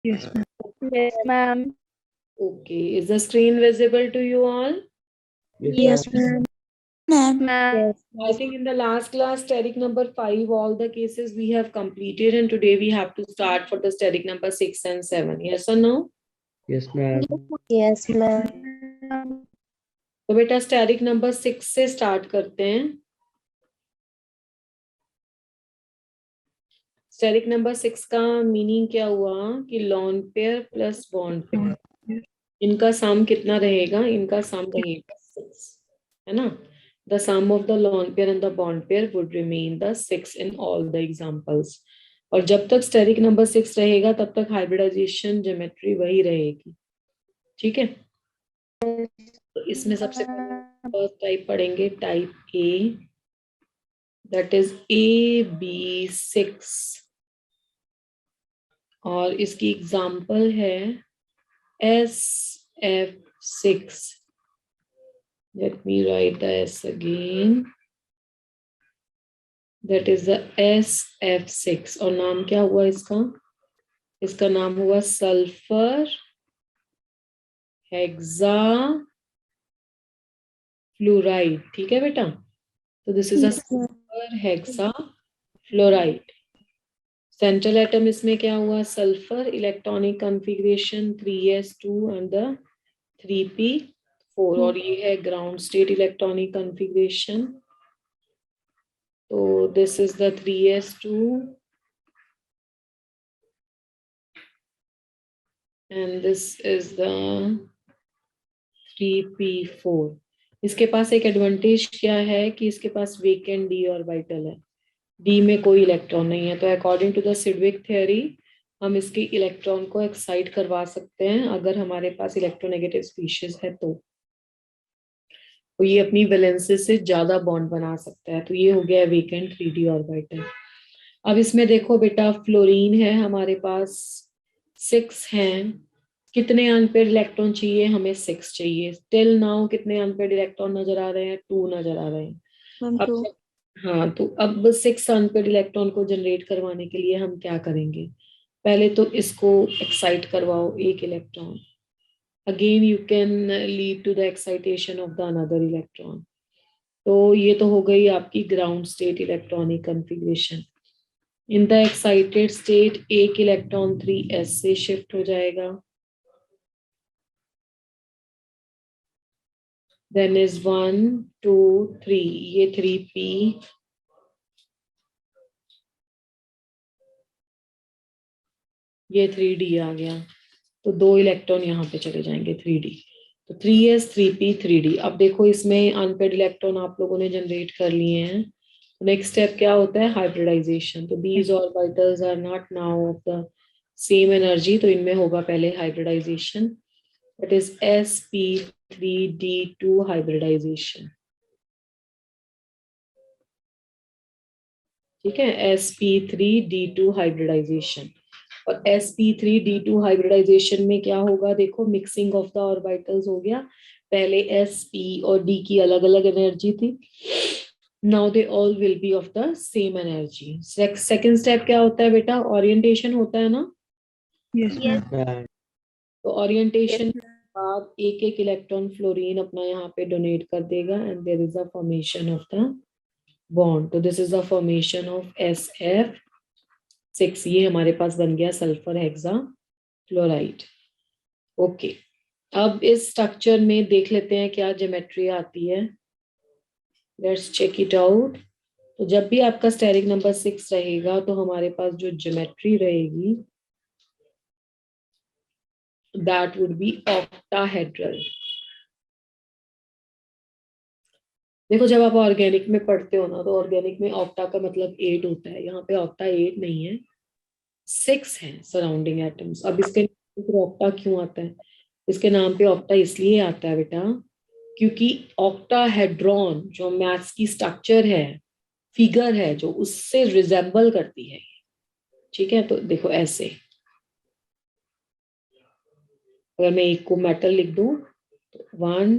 Yes, ma'am. Yes, ma'am. Okay, is the screen visible to you all? Yes, ma'am. Ma'am. Yes. I think in the last class, static number 5, all the cases we have completed, and today we have to start for the static number 6 and 7. Yes or no? Yes, ma'am. Yes, ma'am. तो बेटा static number 6 से start करते हैं। Static number 6 का meaning क्या हुआ कि lone pair plus bond pair, इनका सम कितना रहेगा? इनका सम रहेगा 6, है ना? The sum of the lone pair and the bond pair would remain the 6 in all the examples. और जब तक स्टैटिक नंबर 6 रहेगा तब तक हाइब्रिडाइजेशन ज्योमेट्री वही रहेगी। ठीक है, तो इसमें सबसे पहले फर्स्ट टाइप पढ़ेंगे, type A, that is AB6, और इसकी एग्जांपल है SF6। Let me right the S again, that is the SF6। और नाम क्या हुआ इसका? इसका नाम हुआ सल्फर हेक्सा फ्लोराइड। ठीक है बेटा, तो this is a sulphur hexafluoride. Central atom इसमें क्या हुआ? Sulphur, electronic configuration 3s2 and the 3p4, और ये है ग्राउंड स्टेट इलेक्ट्रॉनिक कॉन्फ़िगरेशन। तो this is the 3s2 and this is the 3p4। इसके पास एक एडवांटेज क्या है कि इसके पास वेकेंट डी ऑर्बिटल है, डी में कोई इलेक्ट्रॉन नहीं है। तो according to the Sidgwick theory हम इसके इलेक्ट्रॉन को एक्साइट करवा सकते हैं अगर हमारे पास इलेक्ट्रोनेगेटिव स्पीशीज है तो ये अपनी वैलेंसेस से ज्यादा बॉन्ड बना सकता है। तो ये हो गया वेकेंट 3d ऑर्बिटल। अब इसमें देखो बेटा, फ्लोरीन है हमारे पास, 6 हैं। कितने अनपेड इलेक्ट्रॉन चाहिए हमें? 6 चाहिए। टिल नाउ कितने अनपेड इलेक्ट्रॉन नजर आ रहे हैं? 2 नजर आ रहे हैं। अब हाँ, तो अब 6 अनपेड इलेक्ट्रॉन को जनरेट करवाने के लिए हम क्या करेंगे? पहले तो इसको एक्साइट करवाओ एक electron, again you can lead to the excitation of the another electron. तो ये तो हो गई आपकी ground state electronic configuration. In the excited state एक इलेक्ट्रॉन 3s से शिफ्ट हो जाएगा, देन इज 1 2 3, ये 3p, ये 3d आ गया। तो 2 इलेक्ट्रॉन यहाँ पे चले जाएंगे 3d, तो 3s 3p 3d। अब देखो इसमें अनपेड इलेक्ट्रॉन आप लोगों ने जनरेट कर लिए हैं। नेक्स्ट स्टेप क्या होता है? हाइब्रिडाइजेशन। तो these orbitals are not now of the same energy, तो इनमें होगा पहले hybridisation, that is sp3d2 hybridisation. ठीक है, sp3d2 हाइब्रिडाइजेशन। और sp3d2 हाइब्रिडाइजेशन में क्या होगा? देखो, मिक्सिंग ऑफ द ऑर्बिटल्स हो गया। पहले sp और d की अलग अलग एनर्जी थी, now they all will be of the same energy. Second step क्या होता है बेटा? ओरिएंटेशन होता है ना? Yes, ma'am. तो ओरिएंटेशन के बाद एक एक इलेक्ट्रॉन फ्लोरीन अपना यहाँ पे डोनेट कर देगा and there is a formation of the bond. तो this is the formation of SF6। ये हमारे पास बन गया सल्फर हेक्सा फ्लोराइड। ओके, अब इस स्ट्रक्चर में देख लेते हैं क्या ज्योमेट्री आती है। Let's check it out. तो जब भी आपका स्टेरिक नंबर 6 रहेगा तो हमारे पास जो ज्योमेट्री रहेगी दैट वुड बी ऑक्टाहेड्रल। देखो, जब आप ऑर्गेनिक में पढ़ते हो ना, तो ऑर्गेनिक में ऑक्टा का मतलब 8 होता है। यहाँ पे ऑक्टा 8 नहीं है, 6 है सराउंडिंग एटम्स। अब इसके नाम पे ऑक्टा क्यों आता है? इसके नाम पे ऑक्टा इसलिए आता है बेटा क्योंकि ऑक्टाहेड्रॉन जो मैथ्स की स्ट्रक्चर है, फिगर है, जो उससे रिजेंबल करती है। ठीक है, तो देखो ऐसे, अगर मैं एक को मेटल लिख दूं तो 1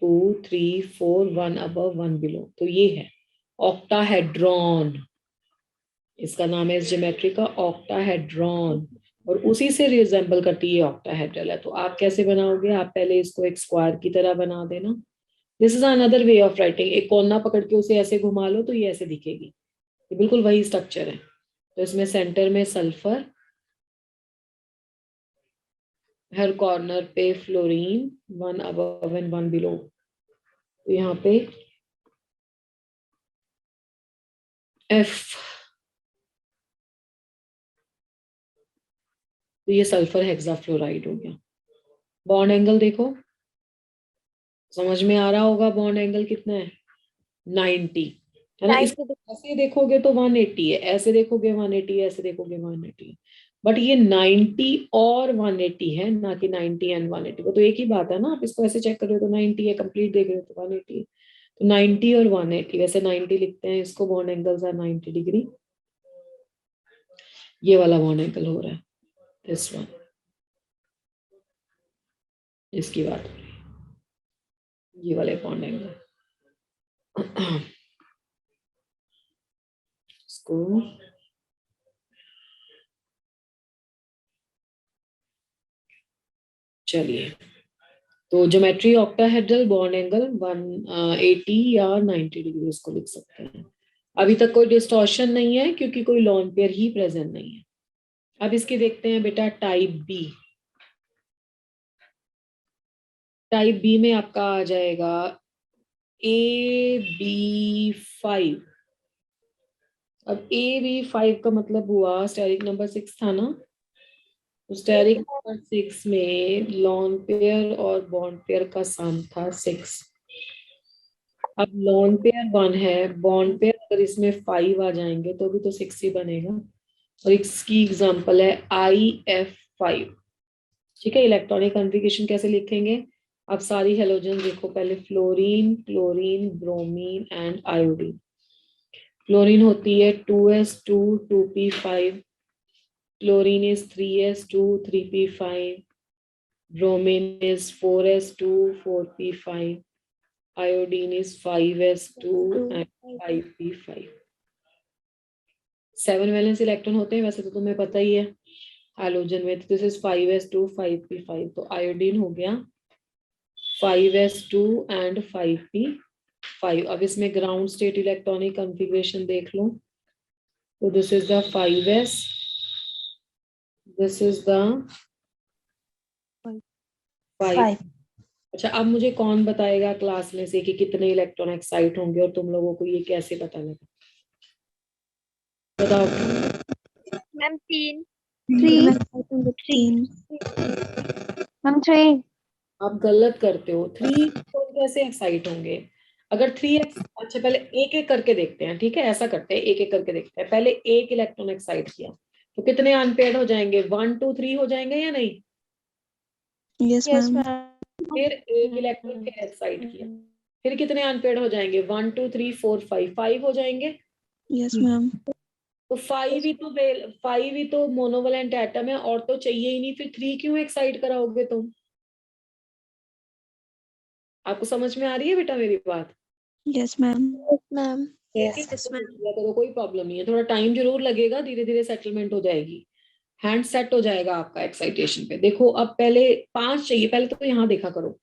2 3 4, 1 अबव 1 बिलो, तो ये है ऑक्टाहेड्रॉन। इसका नाम है इस ज्योमेट्री का ऑक्टाहेड्रॉन। और उसी से रिजेंबल करती है ऑक्टाहेड्रल है। तो आप कैसे बनाओगे, आप पहले इसको एक स्क्वायर की तरह बना देना। This is another way of writing. एक कोना पकड़ के उसे ऐसे घुमा लो तो ये ऐसे दिखेगी, ये बिल्कुल वही स्ट्रक्चर है। तो इसमें सेंटर में सल्फर, हर कॉर्नर पे fluorine, one above and one below. तो यहाँ पे एफ, तो ये सल्फर हेक्साफ्लोराइड हो गया। बॉन्ड एंगल देखो, समझ में आ रहा होगा बॉन्ड एंगल कितना है, 90 है ना। इस ऐसे देखोगे तो 180 है, ऐसे देखोगे 180 है, ऐसे देखोगे 180 है, बट ये 90 और 180 है, ना कि 90 एंड 180। वो तो एक ही बात है ना, आप इसको ऐसे चेक कर रहे हो तो 90 है, कंप्लीट देख रहे हो तो 180 है। तो 90 और 180, वैसे 90 लिखते हैं इसको, बॉन्ड एंगल्स आर 90 डिग्री। ये वाला बॉन्ड एंगल हो रहा है, दिस वन, इसकी बात हो रही है, ये वाले बॉन्ड एंगल। इसको चलिए, तो ज्योमेट्री ऑक्टाहेड्रल बॉन्ड एंगल 180 या 90 डिग्री इसको लिख सकते हैं। अभी तक कोई डिस्टॉर्शन नहीं है क्योंकि कोई लॉन पेयर ही प्रेजेंट नहीं है। अब इसके देखते हैं बेटा टाइप बी। टाइप बी में आपका आ जाएगा AB5। अब AB5 का मतलब हुआ स्टेरिक नंबर 6 था ना, तो स्टेरिक नंबर 6 में लॉन पेयर और बॉन्ड पेयर का सम था 6। अब लॉन पेयर 1 है, बॉन्ड पेयर अगर इसमें 5 आ जाएंगे तो भी तो 6 ही बनेगा। और इसकी एग्जांपल है IF5। ठीक है, इलेक्ट्रॉनिक कॉन्फ़िगरेशन कैसे लिखेंगे, आप सारी हेलोजन देखो पहले, fluorine, chlorine, bromine and iodine. Chlorine होती है 2s2 2p5, chlorine is 3s2 3p5, bromine is 4s2 4p5, iodine is 5s2 and 5p5। 7 valence electron होते हैं वैसे तो तुम्हें पता ही है हैलोजन में। तो दिस इज 5s2 5p5, तो आयोडीन हो गया 5s2 एंड 5p5। अब इसमें ग्राउंड स्टेट इलेक्ट्रॉनिक कॉन्फ़िगरेशन देख लो, तो this is the 5s, this is the 5। अच्छा, अब मुझे कौन बताएगा क्लास में से कि कितने इलेक्ट्रॉन एक्साइट होंगे और तुम लोगों को ये कैसे पता लगा, बताओ। मैम 3 आप गलत करते हो, 3 कैसे एक्साइट होंगे, अगर 3 अच्छा पहले एक एक करके देखते हैं, ठीक है, ऐसा करते हैं, एक एक करके देखते हैं। पहले एक इलेक्ट्रॉन एक्साइट किया तो कितने अनपेयर्ड हो जाएंगे, 1 2 3 हो जाएंगे या नहीं। Yes ma'am. फिर एक इलेक्ट्रॉन फिर एक्साइट किया, फिर कितने अनपेयर्ड हो जाएंगे, 1 2 3 4 5 5 हो जाएंगे। Yes ma'am. तो 5 ही तो मोनोवैलेंट एटम है और तो चाहिए ही नहीं, फिर 3 क्यों एक्साइट कराओगे तुम। आपको समझ में आ रही है बेटा मेरी बात। Yes ma'am. मैम। तो कोई प्रॉब्लम नहीं है, थोड़ा टाइम जरूर लगेगा, धीरे धीरे सेटलमेंट हो जाएगी, हैंड सेट हो जाएगा आपका एक्साइटेशन पे। देखो अब पहले 5 चाहिए, पहले तो यहाँ देखा करो,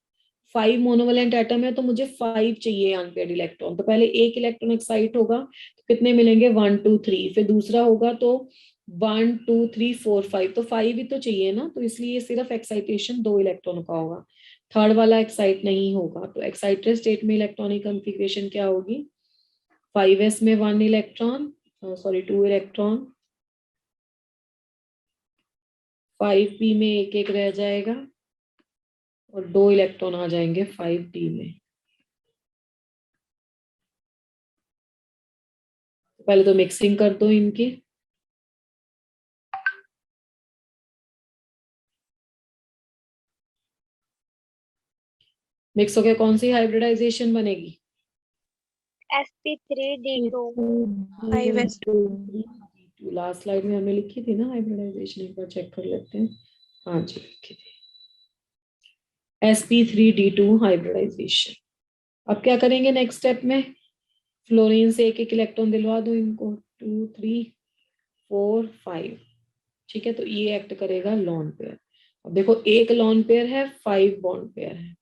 5 मोनोवैलेंट एटम है तो मुझे 5 चाहिए अनपेयर्ड इलेक्ट्रॉन। तो पहले एक इलेक्ट्रॉन एक्साइट होगा तो कितने मिलेंगे, 1 2 3, फिर दूसरा होगा तो 1 2 3 4 5, तो 5 ही तो चाहिए ना, तो इसलिए सिर्फ एक्साइटेशन 2 इलेक्ट्रॉन का होगा, थर्ड वाला एक्साइट नहीं होगा। तो एक्साइटेड स्टेट में इलेक्ट्रॉनिक कॉन्फ़िगरेशन क्या होगी, 5s में 1 इलेक्ट्रॉन, सॉरी 2 इलेक्ट्रॉन, 5p में एक एक रह जाएगा और 2 इलेक्ट्रॉन आ जाएंगे 5d में। पहले तो मिक्सिंग कर दो इनकी, मिक्स हो गया, कौन सी हाइब्रिडाइजेशन बनेगी, sp3d2 लास्ट स्लाइड में हमने लिखी थी ना हाइब्रिडाइजेशन, एक बार चेक कर लेते हैं। हाँ जी लिखी थी, sp3d2 हाइब्रिडाइजेशन। अब क्या करेंगे नेक्स्ट स्टेप में, फ्लोरीन से एक एक इलेक्ट्रॉन दिलवा दो इनको, 2 3 4 5। ठीक है, तो ये एक्ट करेगा लॉन पेयर। अब देखो एक लॉन पेयर है, 5 बॉन्ड पेयर है।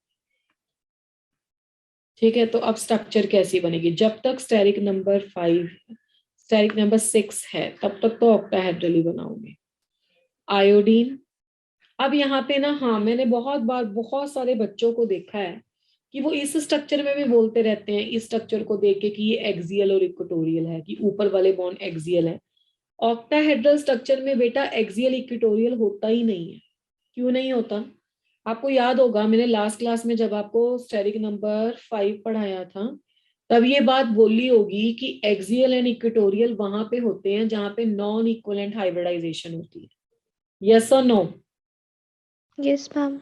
ठीक है, तो अब स्ट्रक्चर कैसी बनेगी? जब तक स्टेरिक नंबर 5 स्टेरिक नंबर 6 है तब तक तो ऑक्टाहेड्रल ही बनाओगे। आयोडीन, अब यहाँ पे ना, हाँ मैंने बहुत बार बहुत सारे बच्चों को देखा है कि वो इस स्ट्रक्चर में भी बोलते रहते हैं, इस स्ट्रक्चर को देख के कि ये एक्सियल और इक्वेटोरियल है, कि ऊपर वाले बॉन्ड एक्सियल है। ऑक्टाहेड्रल स्ट्रक्चर में बेटा एक्सियल इक्वेटोरियल होता ही नहीं है। क्यों नहीं होता? आपको याद होगा मैंने लास्ट क्लास में जब आपको स्टेरिक नंबर 5 पढ़ाया था, तब ये बात बोली होगी कि एक्सियल एंड इक्वेटोरियल वहां पे होते हैं जहां पे नॉन इक्वलेंट हाइब्रिडाइजेशन होती है। यस और नो? Yes ma'am.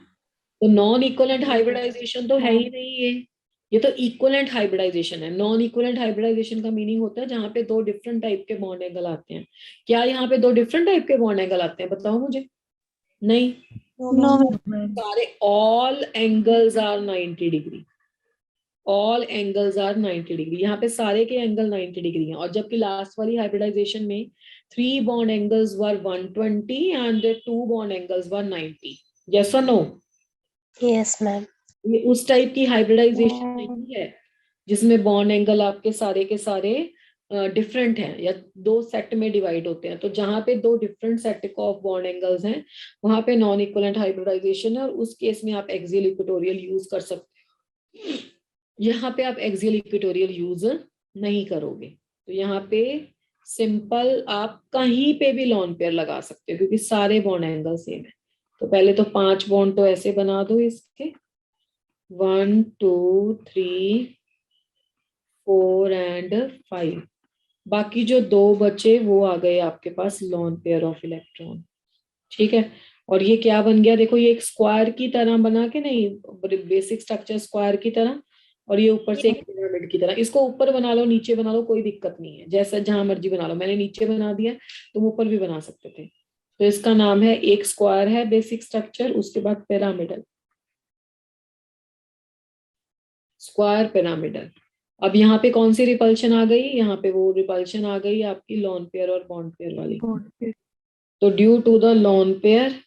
तो नॉन इक्वलेंट हाइब्रिडाइजेशन तो है ही नहीं ये तो इक्वलेंट हाइब्रिडाइजेशन है। नॉन इक्वलेंट हाइब्रिडाइजेशन का मीनिंग होता है जहां पे दो डिफरेंट टाइप के बॉन्ड एंगल आते हैं। क्या यहाँ पे दो डिफरेंट टाइप के बॉन्ड एंगल आते हैं? बताओ मुझे। नहीं, नो मैम। सारे all angles are 90 degree. All angles are 90 degree, यहाँ पे सारे के एंगल 90 डिग्री हैं। और जबकि लास्ट वाली हाइब्रिडाइजेशन में 3 bond angles were 120 and 2 bond angles were 90। Yes और नो? Yes ma'am. ये उस टाइप की हाइब्रिडाइजेशन नहीं है जिसमें बॉन्ड एंगल आपके सारे के सारे डिफरेंट हैं या दो सेट में डिवाइड होते हैं। तो जहां पे दो different set of bond angles हैं वहां पे नॉन इक्वलेंट हाइब्रिडाइजेशन है, और उस केस में आप एक्सियल इक्वेटोरियल यूज कर सकते हो। यहाँ पे आप एक्सियल इक्वेटोरियल यूज नहीं करोगे। तो यहाँ पे सिंपल आप कहीं पे भी लॉन पेयर लगा सकते हो क्योंकि सारे बॉन्ड एंगल सेम है। तो पहले तो 5 बॉन्ड तो ऐसे बना दो इसके, 1 2 3 4 एंड 5। बाकी जो दो बचे वो आ गए आपके पास लॉन पेयर ऑफ इलेक्ट्रॉन। ठीक है, और ये क्या बन गया? देखो ये एक स्क्वायर की तरह बना के, नहीं बेसिक स्ट्रक्चर स्क्वायर की तरह, और ये ऊपर से एक पिरामिड की तरह। इसको ऊपर बना लो नीचे बना लो कोई दिक्कत नहीं है, जैसा जहां मर्जी बना लो। मैंने नीचे बना दिया, तुम ऊपर भी बना सकते थे। तो इसका नाम है, एक स्क्वायर है बेसिक स्ट्रक्चर, उसके बाद पिरामिडल, स्क्वायर पिरामिडल। अब यहाँ पे कौन सी रिपल्शन आ गई? यहाँ पे वो रिपल्शन आ गई आपकी लॉन पेयर और बॉन्ड पेयर वाली। तो due to the lone pair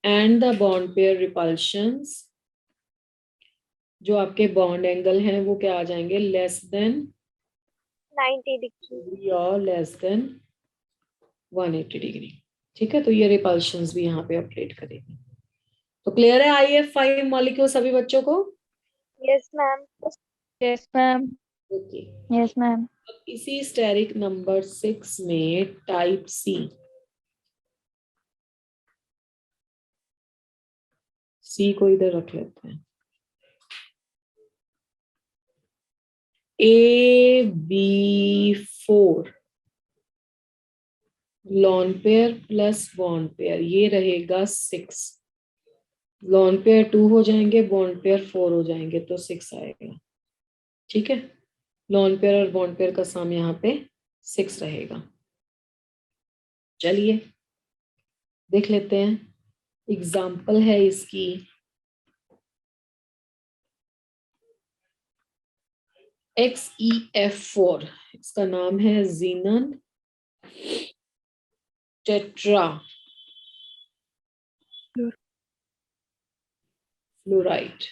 and the bond pair repulsions, जो आपके बॉन्ड एंगल हैं वो क्या आ जाएंगे? लेस देन 90 डिग्री और लेस देन 180 डिग्री। ठीक है, तो ये रिपल्शंस भी यहाँ पे अपडेट करेगी। तो क्लियर है IF5 मॉलिक्यूल सभी बच्चों को? Yes ma'am. Yes ma'am. Okay. Yes ma'am. अब इसी स्टेरिक नंबर 6 में टाइप सी को इधर रख लेते हैं। AB4 lone pair plus bond pair, ये रहेगा 6। लॉन पेयर 2 हो जाएंगे, बॉन्ड पेयर 4 हो जाएंगे, तो 6 आएगा। ठीक है, लॉन पेयर और बॉन्ड पेयर का सम यहाँ पे 6 रहेगा। चलिए देख लेते हैं, एग्जाम्पल है इसकी। XeF4, इसका नाम है xenon tetra fluoride.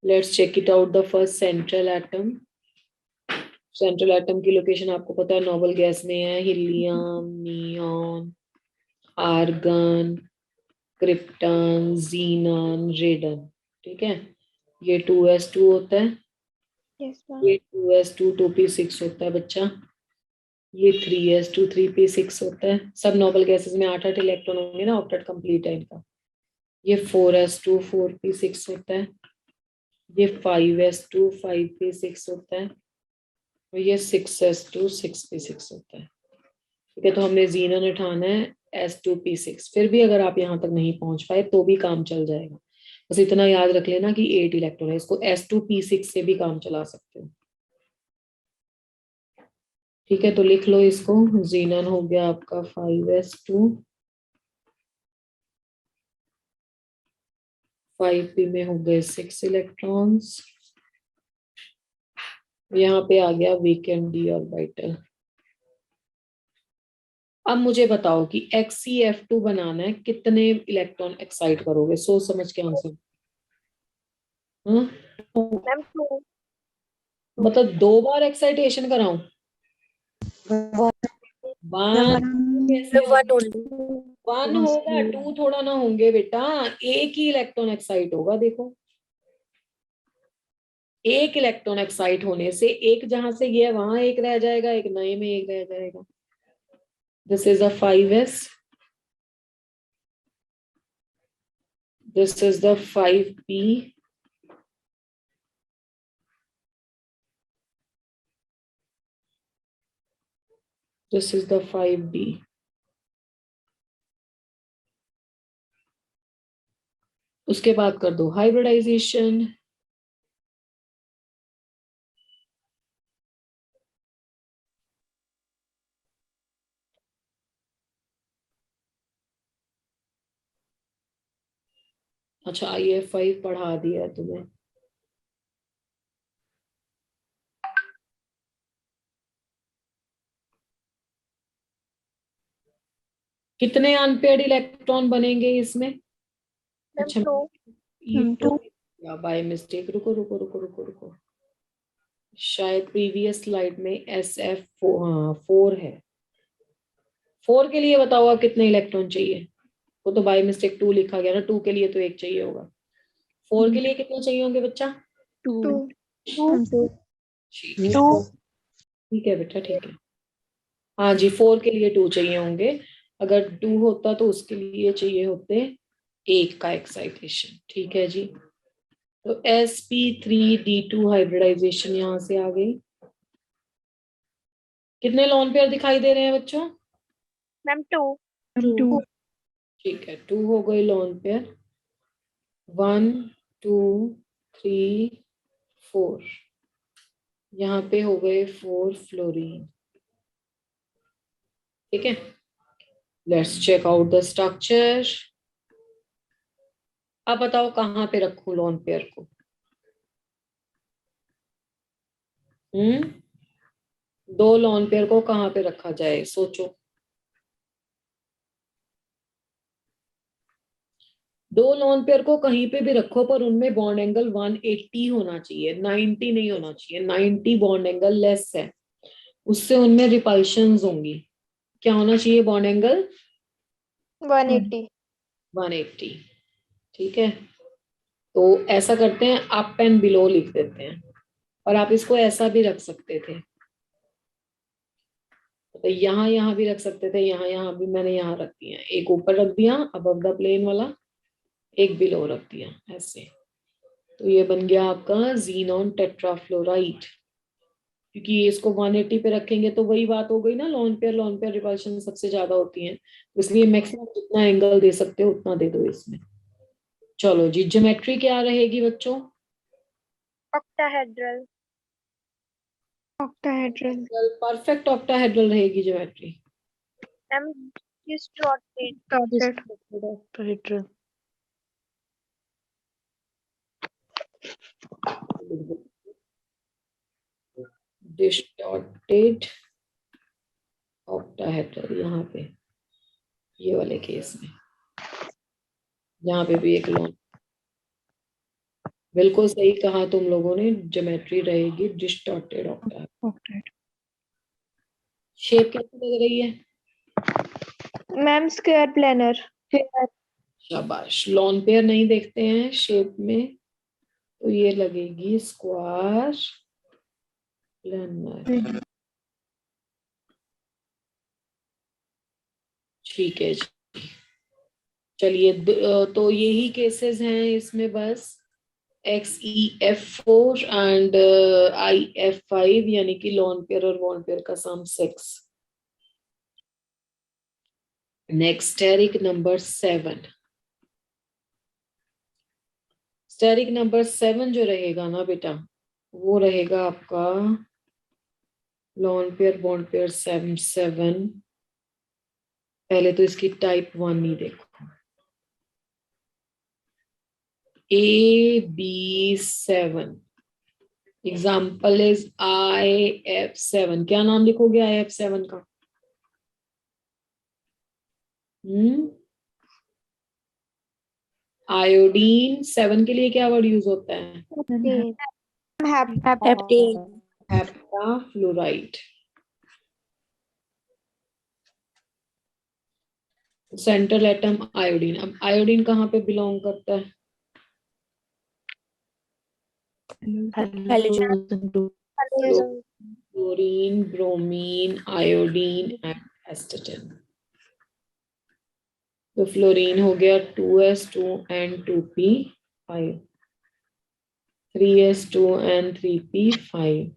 Let's check it out the first central atom. Central atom की लोकेशन आपको पता है, नोबल गैस में है, helium, neon, argon, krypton, xenon, radon. ठीक है, ये 2s2 होता है, यस मैम। ये 2s2 2p6 होता है बच्चा, ये 3s2 3p6 होता है। सब नोबल गैसेस में 8-8 इलेक्ट्रॉन होंगे ना, ऑक्टेट कंप्लीट है इनका। ये 4s2 4p6 होता है, ये 5s2 5p6 होता है, और ये 6s2 6p6 होता है। ठीक है, तो हमने जीनन उठाना है S2p6। फिर भी अगर आप यहाँ तक नहीं पहुंच पाए तो भी काम चल जाएगा, बस इतना याद रख लेना कि 8 इलेक्ट्रॉन है, इसको S2p6 से भी काम चला सकते हो। ठीक है, तो लिख लो इसको, जीनन हो गया आपका 5s2, 5p में हो गए 6 इलेक्ट्रॉन्स, यहाँ पे आ गया वीकेंड d ऑर्बिटल। अब मुझे बताओ कि XeF2 बनाना है, कितने इलेक्ट्रॉन एक्साइट करोगे? सोच समझ के आंसर। मैम 2. मतलब 2 बार एक्साइटेशन कराऊं? वन कैसे होगा? 1 only. 1 होगा, 2 थोड़ा ना होंगे बेटा, एक ही इलेक्ट्रॉन एक्साइट होगा। देखो, एक इलेक्ट्रॉन एक्साइट होने से एक जहां से गया वहां एक रह जाएगा, एक नए में एक रह जाएगा। This is a 5s, this is the 5p, this is the 5d। उसके बाद कर दो हाइब्रिडाइजेशन। अच्छा, IF5 पढ़ा दिया तुम्हें। कितने अनपेयर्ड इलेक्ट्रॉन बनेंगे इसमें? मैम अच्छा, 2. ये तो बाय मिस्टेक, रुको रुको रुको रुको रुको, शायद प्रीवियस स्लाइड में SF4, हाँ 4 है। 4 के लिए बताओ आप कितने इलेक्ट्रॉन चाहिए? वो तो बाय मिस्टेक 2 लिखा गया ना, 2 के लिए तो 1 चाहिए होगा। 4 के लिए कितने चाहिए होंगे बच्चा? 2. ठीक है बेटा, ठीक है। हाँ जी, 4 के लिए 2 चाहिए होंगे। अगर 2 होता तो उसके लिए चाहिए होते 1 का एक्साइटेशन। ठीक है जी। तो sp3d2 हाइब्रिडाइजेशन यहां से आ गई। कितने लोन पेयर दिखाई दे रहे हैं बच्चों? मैम 2. ठीक है, 2 हो गए लोन पेयर। 1 2 3 4, यहाँ पे हो गए 4 फ्लोरीन। ठीक है, let's check out the structure. अब बताओ कहाँ पे रखूं लोन पेयर को? 2 लोन पेयर को कहाँ पे रखा जाए, सोचो। 2 लोन पेयर को कहीं पे भी रखो, पर उनमें बॉन्ड एंगल 180 होना चाहिए, 90 नहीं होना चाहिए। 90 बॉन्ड एंगल लेस है, उससे उनमें रिपल्शंस होंगी। क्या होना चाहिए बॉन्ड एंगल? 180. 180। ठीक है, तो ऐसा करते हैं, अप एंड बिलो लिख देते हैं, और आप इसको ऐसा भी रख सकते थे, तो यहाँ यहाँ भी रख सकते थे, यहाँ यहाँ भी मैंने यहाँ रख दिया, एक ऊपर रख दिया अबव द प्लेन वाला, एक बिलो रख दिया ऐसे। तो ये बन गया आपका जीनॉन टेट्राफ्लोराइड। क्योंकि ये इसको 180 पे रखेंगे तो वही बात हो गई ना, लॉन पेयर रिपल्शन सबसे ज्यादा होती है, तो इसलिए मैक्सिमम जितना एंगल दे सकते हो उतना दे दो इसमें। चलो जी, ज्योमेट्री क्या रहेगी बच्चों? Octahedral. परफेक्ट ऑक्टाहेड्रल रहेगी geometry. Ma'am distorted. Distorted octahedral, यहाँ पे ये वाले केस में, यहाँ पे भी एक लोन। बिल्कुल सही कहा तुम लोगों ने, ज्योमेट्री रहेगी डिस्टॉर्टेड ऑक्टाहेड्रल। शेप कैसी लग रही है? Ma'am square planar. शाबाश, लॉन पेयर नहीं देखते हैं शेप में, तो ये लगेगी स्क्वायर प्लेनर। ठीक है जी, चलिए तो यही केसेस हैं इसमें बस, XeF4 एंड IF5, यानी कि लॉन पेयर और बॉन्ड पेयर का sum 6। Next steric number 7। Steric number 7 जो रहेगा ना बेटा, वो रहेगा आपका लॉन पेयर बॉन्ड पेयर 7 7। पहले तो इसकी टाइप 1 ही देखो, AB7, एग्जाम्पल इज IF7। क्या नाम लिखोगे IF7 का? आयोडीन 7 के लिए क्या वर्ड यूज होता है? हेप्टाफ्लोराइड। Central atom iodine. अब आयोडीन कहाँ पे बिलोंग करता है? Chlorine, bromine, iodine and astatine. तो फ्लोरीन हो गया 2s2 and 2p5, 3s2 and 3p5,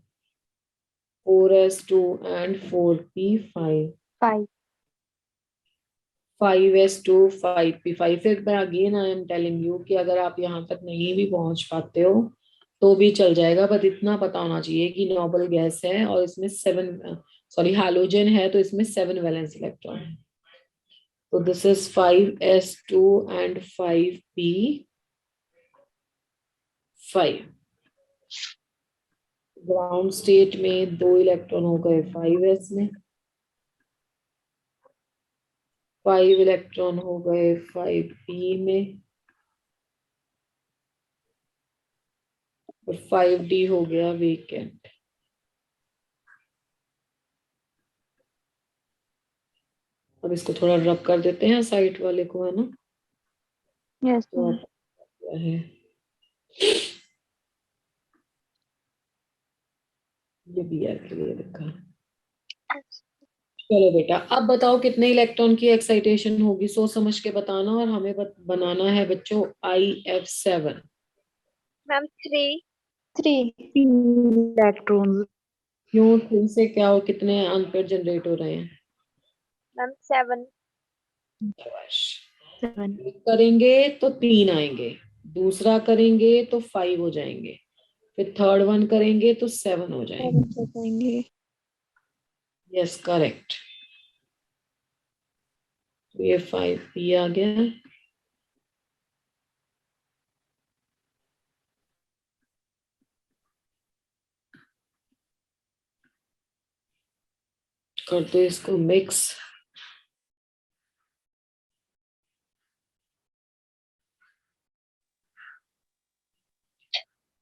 4s2 and 4p5, 5s2 5p5। फिर मैं again I am telling you कि अगर आप यहाँ तक नहीं भी पहुंच पाते हो तो भी चल जाएगा, बट इतना पता होना चाहिए कि नोबल गैस है और इसमें 7 हैलोजन है, तो इसमें 7 वैलेंस इलेक्ट्रॉन है। तो this is 5s2 and 5p5। Ground state में 2 इलेक्ट्रॉन हो गए 5s में, 5 इलेक्ट्रॉन हो गए 5p में, और 5d हो गया वेकेंट। अब इसको थोड़ा रब कर देते हैं साइड वाले को, है ना? यस तो आप क्या है, ये बी आर के लिए लिखा। चलो बेटा, अब बताओ कितने इलेक्ट्रॉन की एक्साइटेशन होगी, सोच समझ के बताना, और हमें बनाना है बच्चों IF7। Ma'am 3 electrons. क्यों 3 से क्या हो, कितने अनपेयर जनरेट हो रहे हैं? मैम 7 एक करेंगे तो 3 आएंगे, दूसरा करेंगे तो 5 हो जाएंगे, फिर थर्ड वन करेंगे तो 7 हो जाएंगे। Yes correct. तो ये 5p आ गया। कर दो इसको मिक्स।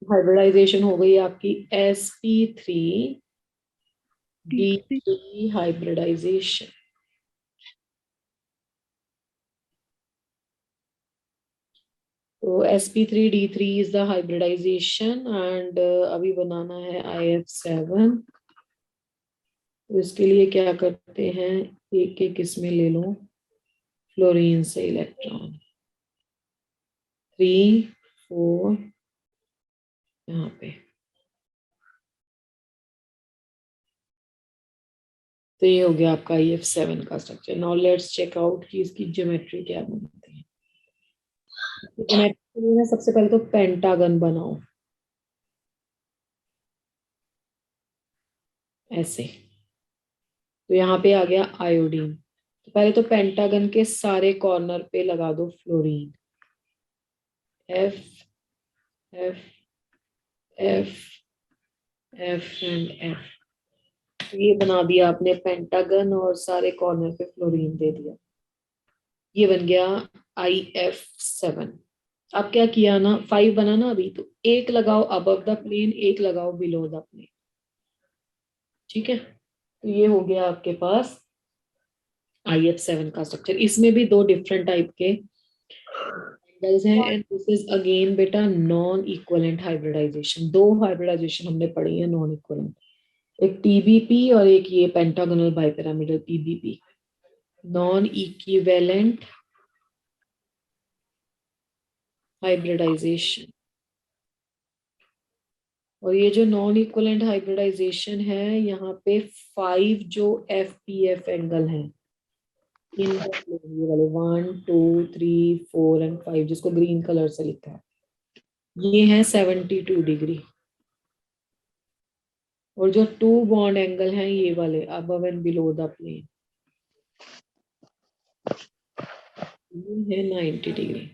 हाइब्रिडाइजेशन हो गई आपकी sp3d3 हाइब्रिडाइजेशन। तो sp3d3 is the hybridization and अभी बनाना है IF7। तो इसके लिए क्या करते हैं, एक एक इसमें ले लो फ्लोरीन से इलेक्ट्रॉन, 3 4 यहाँ पे। तो ये हो गया आपका IF7 का structure. Now let's check out कि इसकी ज्योमेट्री क्या बनती है। ज्योमेट्री के लिए ना सबसे पहले तो पेंटागन बनाओ ऐसे। तो यहाँ पे आ गया आयोडीन, तो पहले तो पेंटागन के सारे कॉर्नर पे लगा दो fluorine, F F F F and F। तो ये बना दिया आपने पेंटागन और सारे कॉर्नर पे फ्लोरीन दे दिया। ये बन गया IF7। अब क्या किया ना, 5 बना ना अभी, तो एक लगाओ अबव द प्लेन, एक लगाओ बिलो द प्लेन। ठीक है, तो ये हो गया आपके पास IF7 का स्ट्रक्चर। इसमें भी 2 डिफरेंट टाइप के एंगल्स हैं, एंड दिस इज अगेन बेटा नॉन इक्विवेलेंट हाइब्रिडाइजेशन। 2 हाइब्रिडाइजेशन हमने पढ़ी है नॉन इक्विवेलेंट, एक TBP और एक ये pentagonal bipyramidal PBP। Non equivalent hybridisation. और ये जो नॉन इक्विवेलेंट हाइब्रिडाइजेशन है, यहाँ पे 5 जो FPF एंगल हैं, इन ये वाले 1 2 3 4 एंड 5 जिसको ग्रीन कलर से लिखा है, ये है 72 डिग्री। और जो 2 बॉन्ड एंगल हैं ये वाले above and below the plane, ये है 90 degree.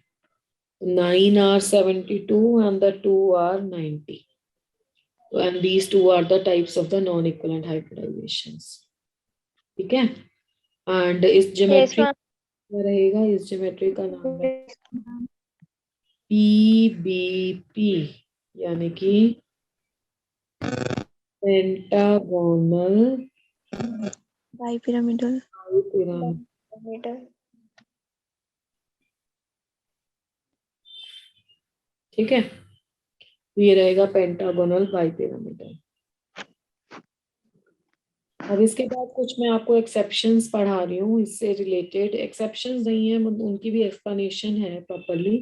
9 are 72 and the 2 are 90. And these 2 are the types of the non-equivalent hybridizations. ठीक है, and इस Yes, ज्योमेट्री ma'am. क्या रहेगा? इस ज्योमेट्री का नाम है पीबीपी, यानी कि पेंटागोनल बाइपिरामिडल पिरामिड। ठीक है, तो ये रहेगा पेंटागोनल बाइपिरामिडल। अब इसके बाद कुछ मैं आपको एक्सेप्शंस पढ़ा रही हूँ, इससे रिलेटेड एक्सेप्शंस नहीं है, उनकी भी एक्सप्लेनेशन है प्रॉपरली।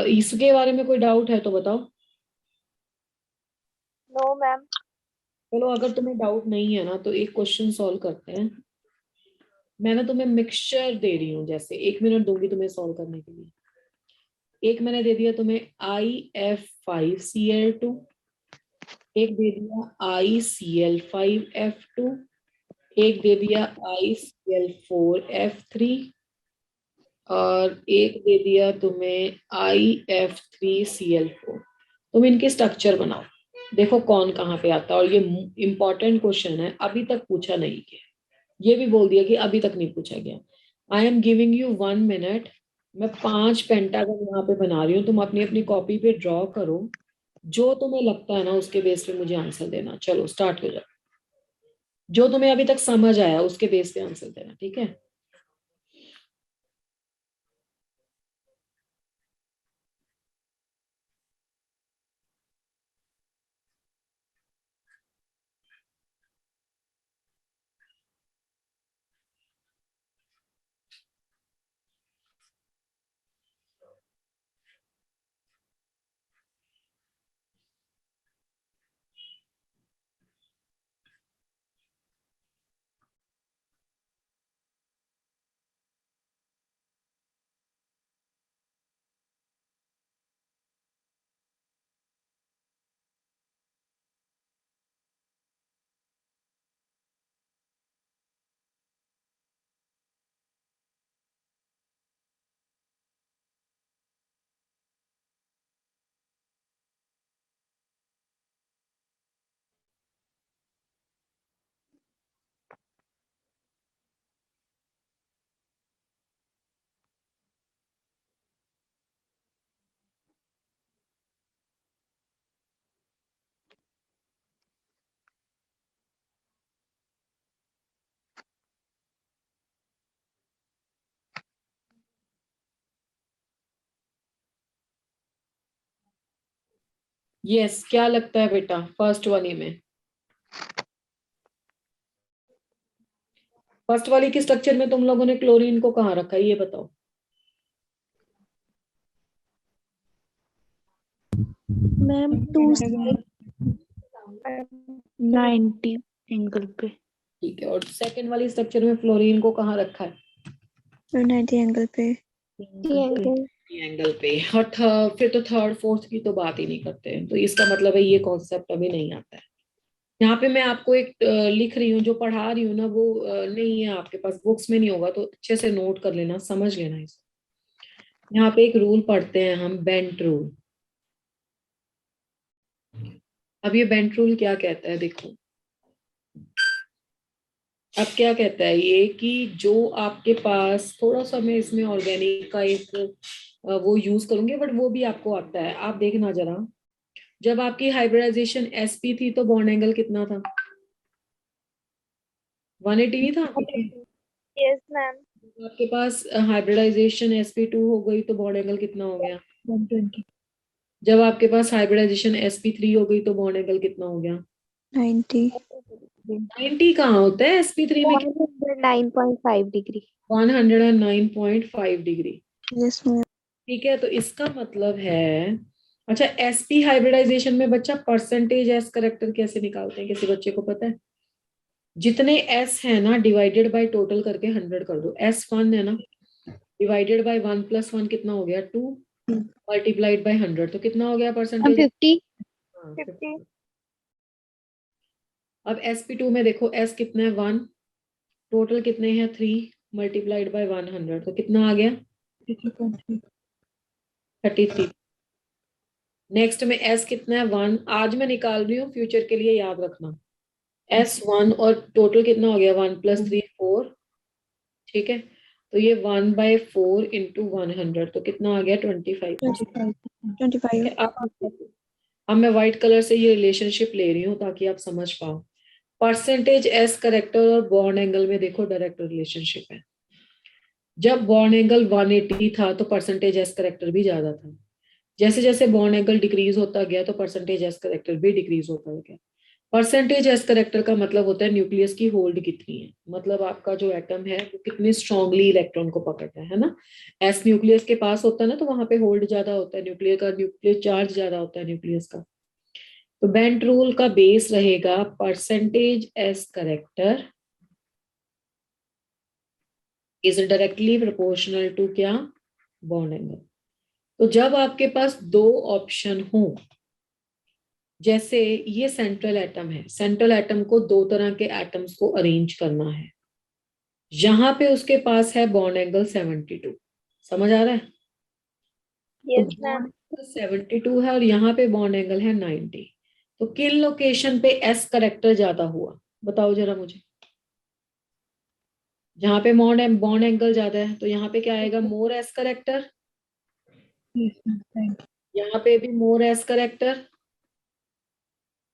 इसके बारे में कोई डाउट है तो बताओ। No ma'am. चलो, अगर तुम्हें डाउट नहीं है ना तो एक क्वेश्चन सॉल्व करते हैं। मैं ना तुम्हें मिक्सचर दे रही हूँ, जैसे 1 मिनट दूंगी तुम्हें सॉल्व करने के लिए। एक मैंने दे दिया तुम्हें IF5Cl2, एक दे दिया ICl5F2, एक दे दिया ICl4F3, और एक दे दिया तुम्हें IF3Cl4। तुम इनके स्ट्रक्चर बनाओ, देखो कौन कहाँ पे आता है। और ये इंपॉर्टेंट क्वेश्चन है, अभी तक पूछा नहीं गया। ये भी बोल दिया कि अभी तक नहीं पूछा गया। I am giving you 1 minute. मैं 5 पेंटागन यहाँ पे बना रही हूँ, तुम अपनी अपनी कॉपी पे ड्रॉ करो, जो तुम्हें लगता है ना उसके बेस पे मुझे आंसर देना। चलो स्टार्ट हो जाओ, जो तुम्हें अभी तक समझ आया उसके बेस पे आंसर देना, ठीक है? यस, क्या लगता है बेटा फर्स्ट वाली में? फर्स्ट वाली की स्ट्रक्चर में तुम लोगों ने क्लोरीन को कहाँ रखा है ये बताओ। मैम 90 एंगल पे। ठीक है, और सेकंड वाली स्ट्रक्चर में फ्लोरीन को कहाँ रखा है? 90 एंगल पे। एंगल पे। और फिर तो थर्ड फोर्थ की तो बात ही नहीं करते हैं, तो इसका मतलब है ये कॉन्सेप्ट अभी नहीं आता है। यहाँ पे मैं आपको एक लिख रही हूँ, जो पढ़ा रही हूँ ना वो नहीं है आपके पास, बुक्स में नहीं होगा, तो अच्छे से नोट कर लेना, समझ लेना इसको। यहाँ पे एक रूल पढ़ते हैं हम, बेंट रूल। अब ये बेंट रूल क्या कहता है देखो। अब क्या कहता है ये कि जो आपके पास, थोड़ा सा मैं इसमें ऑर्गेनिक का एक वो यूज करूंगी, बट वो भी आपको आता है, आप देखना जरा। जब आपकी हाइब्रिडाइजेशन sp थी तो बॉन्ड एंगल कितना था? 180 नहीं था? Yes ma'am. आपके पास हाइब्रिडाइजेशन sp2 हो गई तो बॉन्ड एंगल कितना हो गया? 120। जब आपके पास हाइब्रिडाइजेशन sp3 हो गई तो बॉन्ड एंगल कितना हो गया? 90। 90 कहाँ होता है sp3 में? 109.5 डिग्री। 109.5 डिग्री। Yes ma'am. ठीक है, तो इसका मतलब है, अच्छा sp हाइब्रिडाइजेशन में बच्चा परसेंटेज s करेक्टर कैसे निकालते हैं, किसी बच्चे को पता है? जितने s है ना डिवाइडेड बाय टोटल करके 100 कर दो। s1 है ना, डिवाइडेड बाय 1 + 1 कितना हो गया? 2, मल्टीप्लाइड बाय 100 तो कितना हो गया परसेंटेज? 50। हाँ 50। 50। अब sp2 में देखो s कितना है? 1, टोटल कितने हैं? 3, मल्टीप्लाइड बाय 100 तो कितना आ गया? 33। नेक्स्ट में s कितना है? 1। आज मैं निकाल रही हूँ, फ्यूचर के लिए याद रखना। s1 और टोटल कितना हो गया? 1 + 3 4। ठीक है, तो ये 1/4 इंटू 100 तो कितना आ गया 25। 25. अब मैं व्हाइट कलर से ये रिलेशनशिप ले रही हूँ ताकि आप समझ पाओ। परसेंटेज एस करेक्टर और बॉन्ड एंगल में देखो डायरेक्ट रिलेशनशिप है। जब बॉन्ड एंगल 180 था तो परसेंटेज एस करेक्टर भी ज्यादा था। जैसे जैसे बॉन्ड एंगल डिक्रीज होता गया तो परसेंटेज एस करेक्टर भी डिक्रीज होता गया। परसेंटेज एस करेक्टर का मतलब होता है न्यूक्लियस की होल्ड कितनी है, मतलब आपका जो एटम है वो कितनी स्ट्रांगली इलेक्ट्रॉन को पकड़ता है ना। एस न्यूक्लियस के पास होता है ना तो वहां पे होल्ड ज्यादा होता है, न्यूक्लियर चार्ज ज्यादा होता है न्यूक्लियस का। तो बेंट रूल का बेस रहेगा percentage s character is directly proportional to क्या, बॉन्ड एंगल। तो जब आपके पास दो ऑप्शन हो, जैसे ये सेंट्रल एटम है, सेंट्रल एटम को दो तरह के एटम्स को अरेंज करना है, यहां पे उसके पास है बॉन्ड एंगल 72, समझ आ रहा है? Yes, ma'am. 72 है और यहाँ पे बॉन्ड एंगल है 90। तो किन लोकेशन पे एस करेक्टर ज्यादा हुआ, बताओ जरा मुझे। जहाँ पे बॉन्ड एंगल ज्यादा है तो यहाँ पे क्या आएगा, मोर एस करेक्टर। यहाँ पे भी मोर एस करेक्टर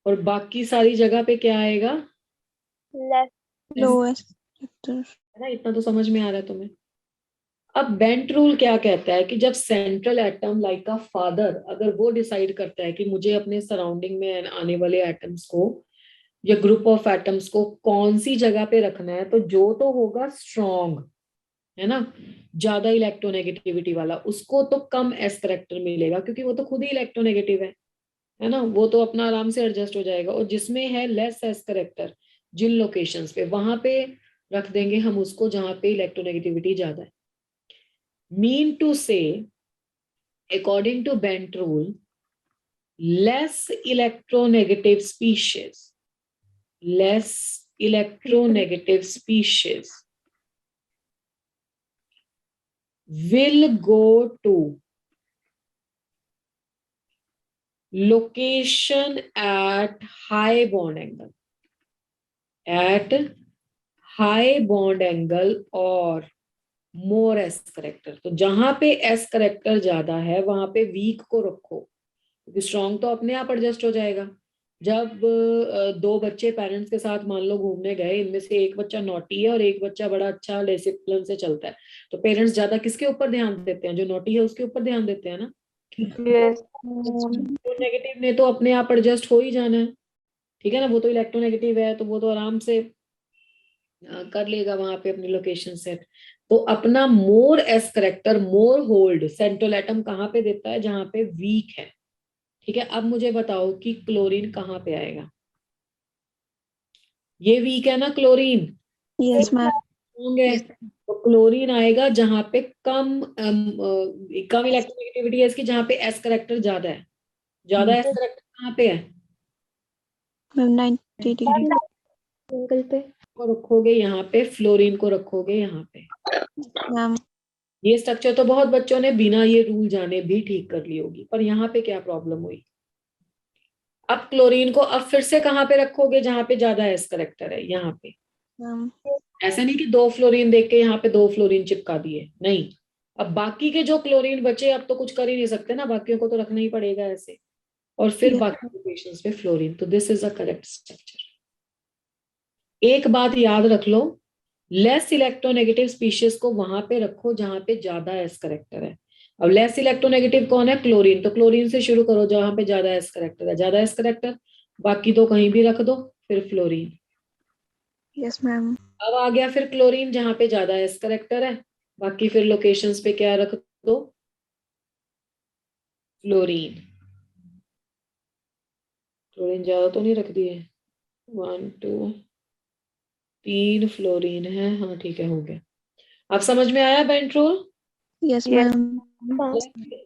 और बाकी सारी जगह पे क्या आएगा, Less. Lowest. है ना। इतना तो समझ में आ रहा है तुम्हें। अब बेंट रूल क्या कहता है कि जब central atom like a father अगर वो डिसाइड करता है कि मुझे अपने सराउंडिंग में आने वाले एटम्स को या ग्रुप ऑफ एटम्स को कौन सी जगह पे रखना है, तो जो तो होगा स्ट्रॉन्ग, है ना, ज्यादा इलेक्ट्रोनेगेटिविटी वाला, उसको तो कम एस करेक्टर मिलेगा क्योंकि वो तो खुद ही इलेक्ट्रोनेगेटिव है ना, वो तो अपना आराम से एडजस्ट हो जाएगा। और जिसमें है लेस एस करेक्टर, जिन लोकेशंस पे, वहां पे रख देंगे हम उसको जहां पे इलेक्ट्रोनेगेटिविटी ज्यादा है। मीन टू से according to Bent rule, less electronegative species will go to location at high bond angle और मोर एस करेक्टर। तो जहां पे एस करेक्टर ज्यादा है वहां पे वीक को रखो, क्योंकि स्ट्रॉन्ग तो अपने आप एडजस्ट हो जाएगा। जब दो बच्चे पेरेंट्स के साथ मान लो घूमने गए, इनमें से एक बच्चा नॉटी है और एक बच्चा बड़ा अच्छा डिसिप्लिन से चलता है, तो पेरेंट्स ज्यादा किसके ऊपर ध्यान देते हैं, जो नॉटी है उसके ऊपर ध्यान देते हैं ना। Yes. तो नेगेटिव ने तो अपने आप एडजस्ट हो ही जाना है, ठीक है ना, वो तो इलेक्ट्रोनेगेटिव है तो वो तो आराम से कर लेगा वहां पे अपनी लोकेशन सेट। तो अपना मोर एस करेक्टर, मोर होल्ड सेंट्रल एटम कहाँ पे देता है, जहां पे वीक है। ठीक है, अब मुझे बताओ कि क्लोरीन कहाँ पे आएगा। ये वीक है ना क्लोरीन, Yes, ma'am. स्ट्रॉन्ग है, तो क्लोरीन आएगा जहां पे कम इलेक्ट्रोनेगेटिविटी है इसकी, जहां पे एस करेक्टर ज्यादा है। ज्यादा एस करेक्टर कहाँ पे है, Ma'am, 90 degree. एंगल पे। को रखोगे यहाँ पे, फ्लोरीन को रखोगे यहाँ पे। Ma'am. ये स्ट्रक्चर तो बहुत बच्चों ने बिना ये रूल जाने भी ठीक कर ली होगी, पर यहाँ पे क्या प्रॉब्लम हुई। अब क्लोरीन को अब फिर से कहाँ पे रखोगे, जहां पे ज्यादा एस करेक्टर है, यहाँ पे। Ma'am. ऐसा नहीं कि दो फ्लोरीन देख के यहाँ पे दो फ्लोरीन चिपका दिए, नहीं। अब बाकी के जो क्लोरीन बचे अब तो कुछ कर ही नहीं सकते ना, बाकियों को तो रखना ही पड़ेगा ऐसे, और फिर Yes. बाकी लोकेशंस पे फ्लोरीन। तो this is a correct structure. एक बात याद रख लो, लेस इलेक्ट्रोनेगेटिव स्पीशीज को वहां पे रखो जहां पे ज्यादा एस करेक्टर है। अब लेस इलेक्ट्रोनेगेटिव कौन है, क्लोरीन, तो क्लोरीन से शुरू करो जहां पे ज्यादा एस करेक्टर है, ज्यादा एस करेक्टर, बाकी दो कहीं भी रख दो, फिर फ्लोरीन। Yes, ma'am. अब आ गया फिर क्लोरीन जहां पे ज्यादा एस करेक्टर है, बाकी फिर लोकेशंस पे क्या रख दो, फ्लोरीन। क्लोरीन ज्यादा तो नहीं रख दिए, 1 2 3 फ्लोरीन है, हाँ ठीक है, हो गया। अब समझ में आया बेंट रूल। Yes, ma'am.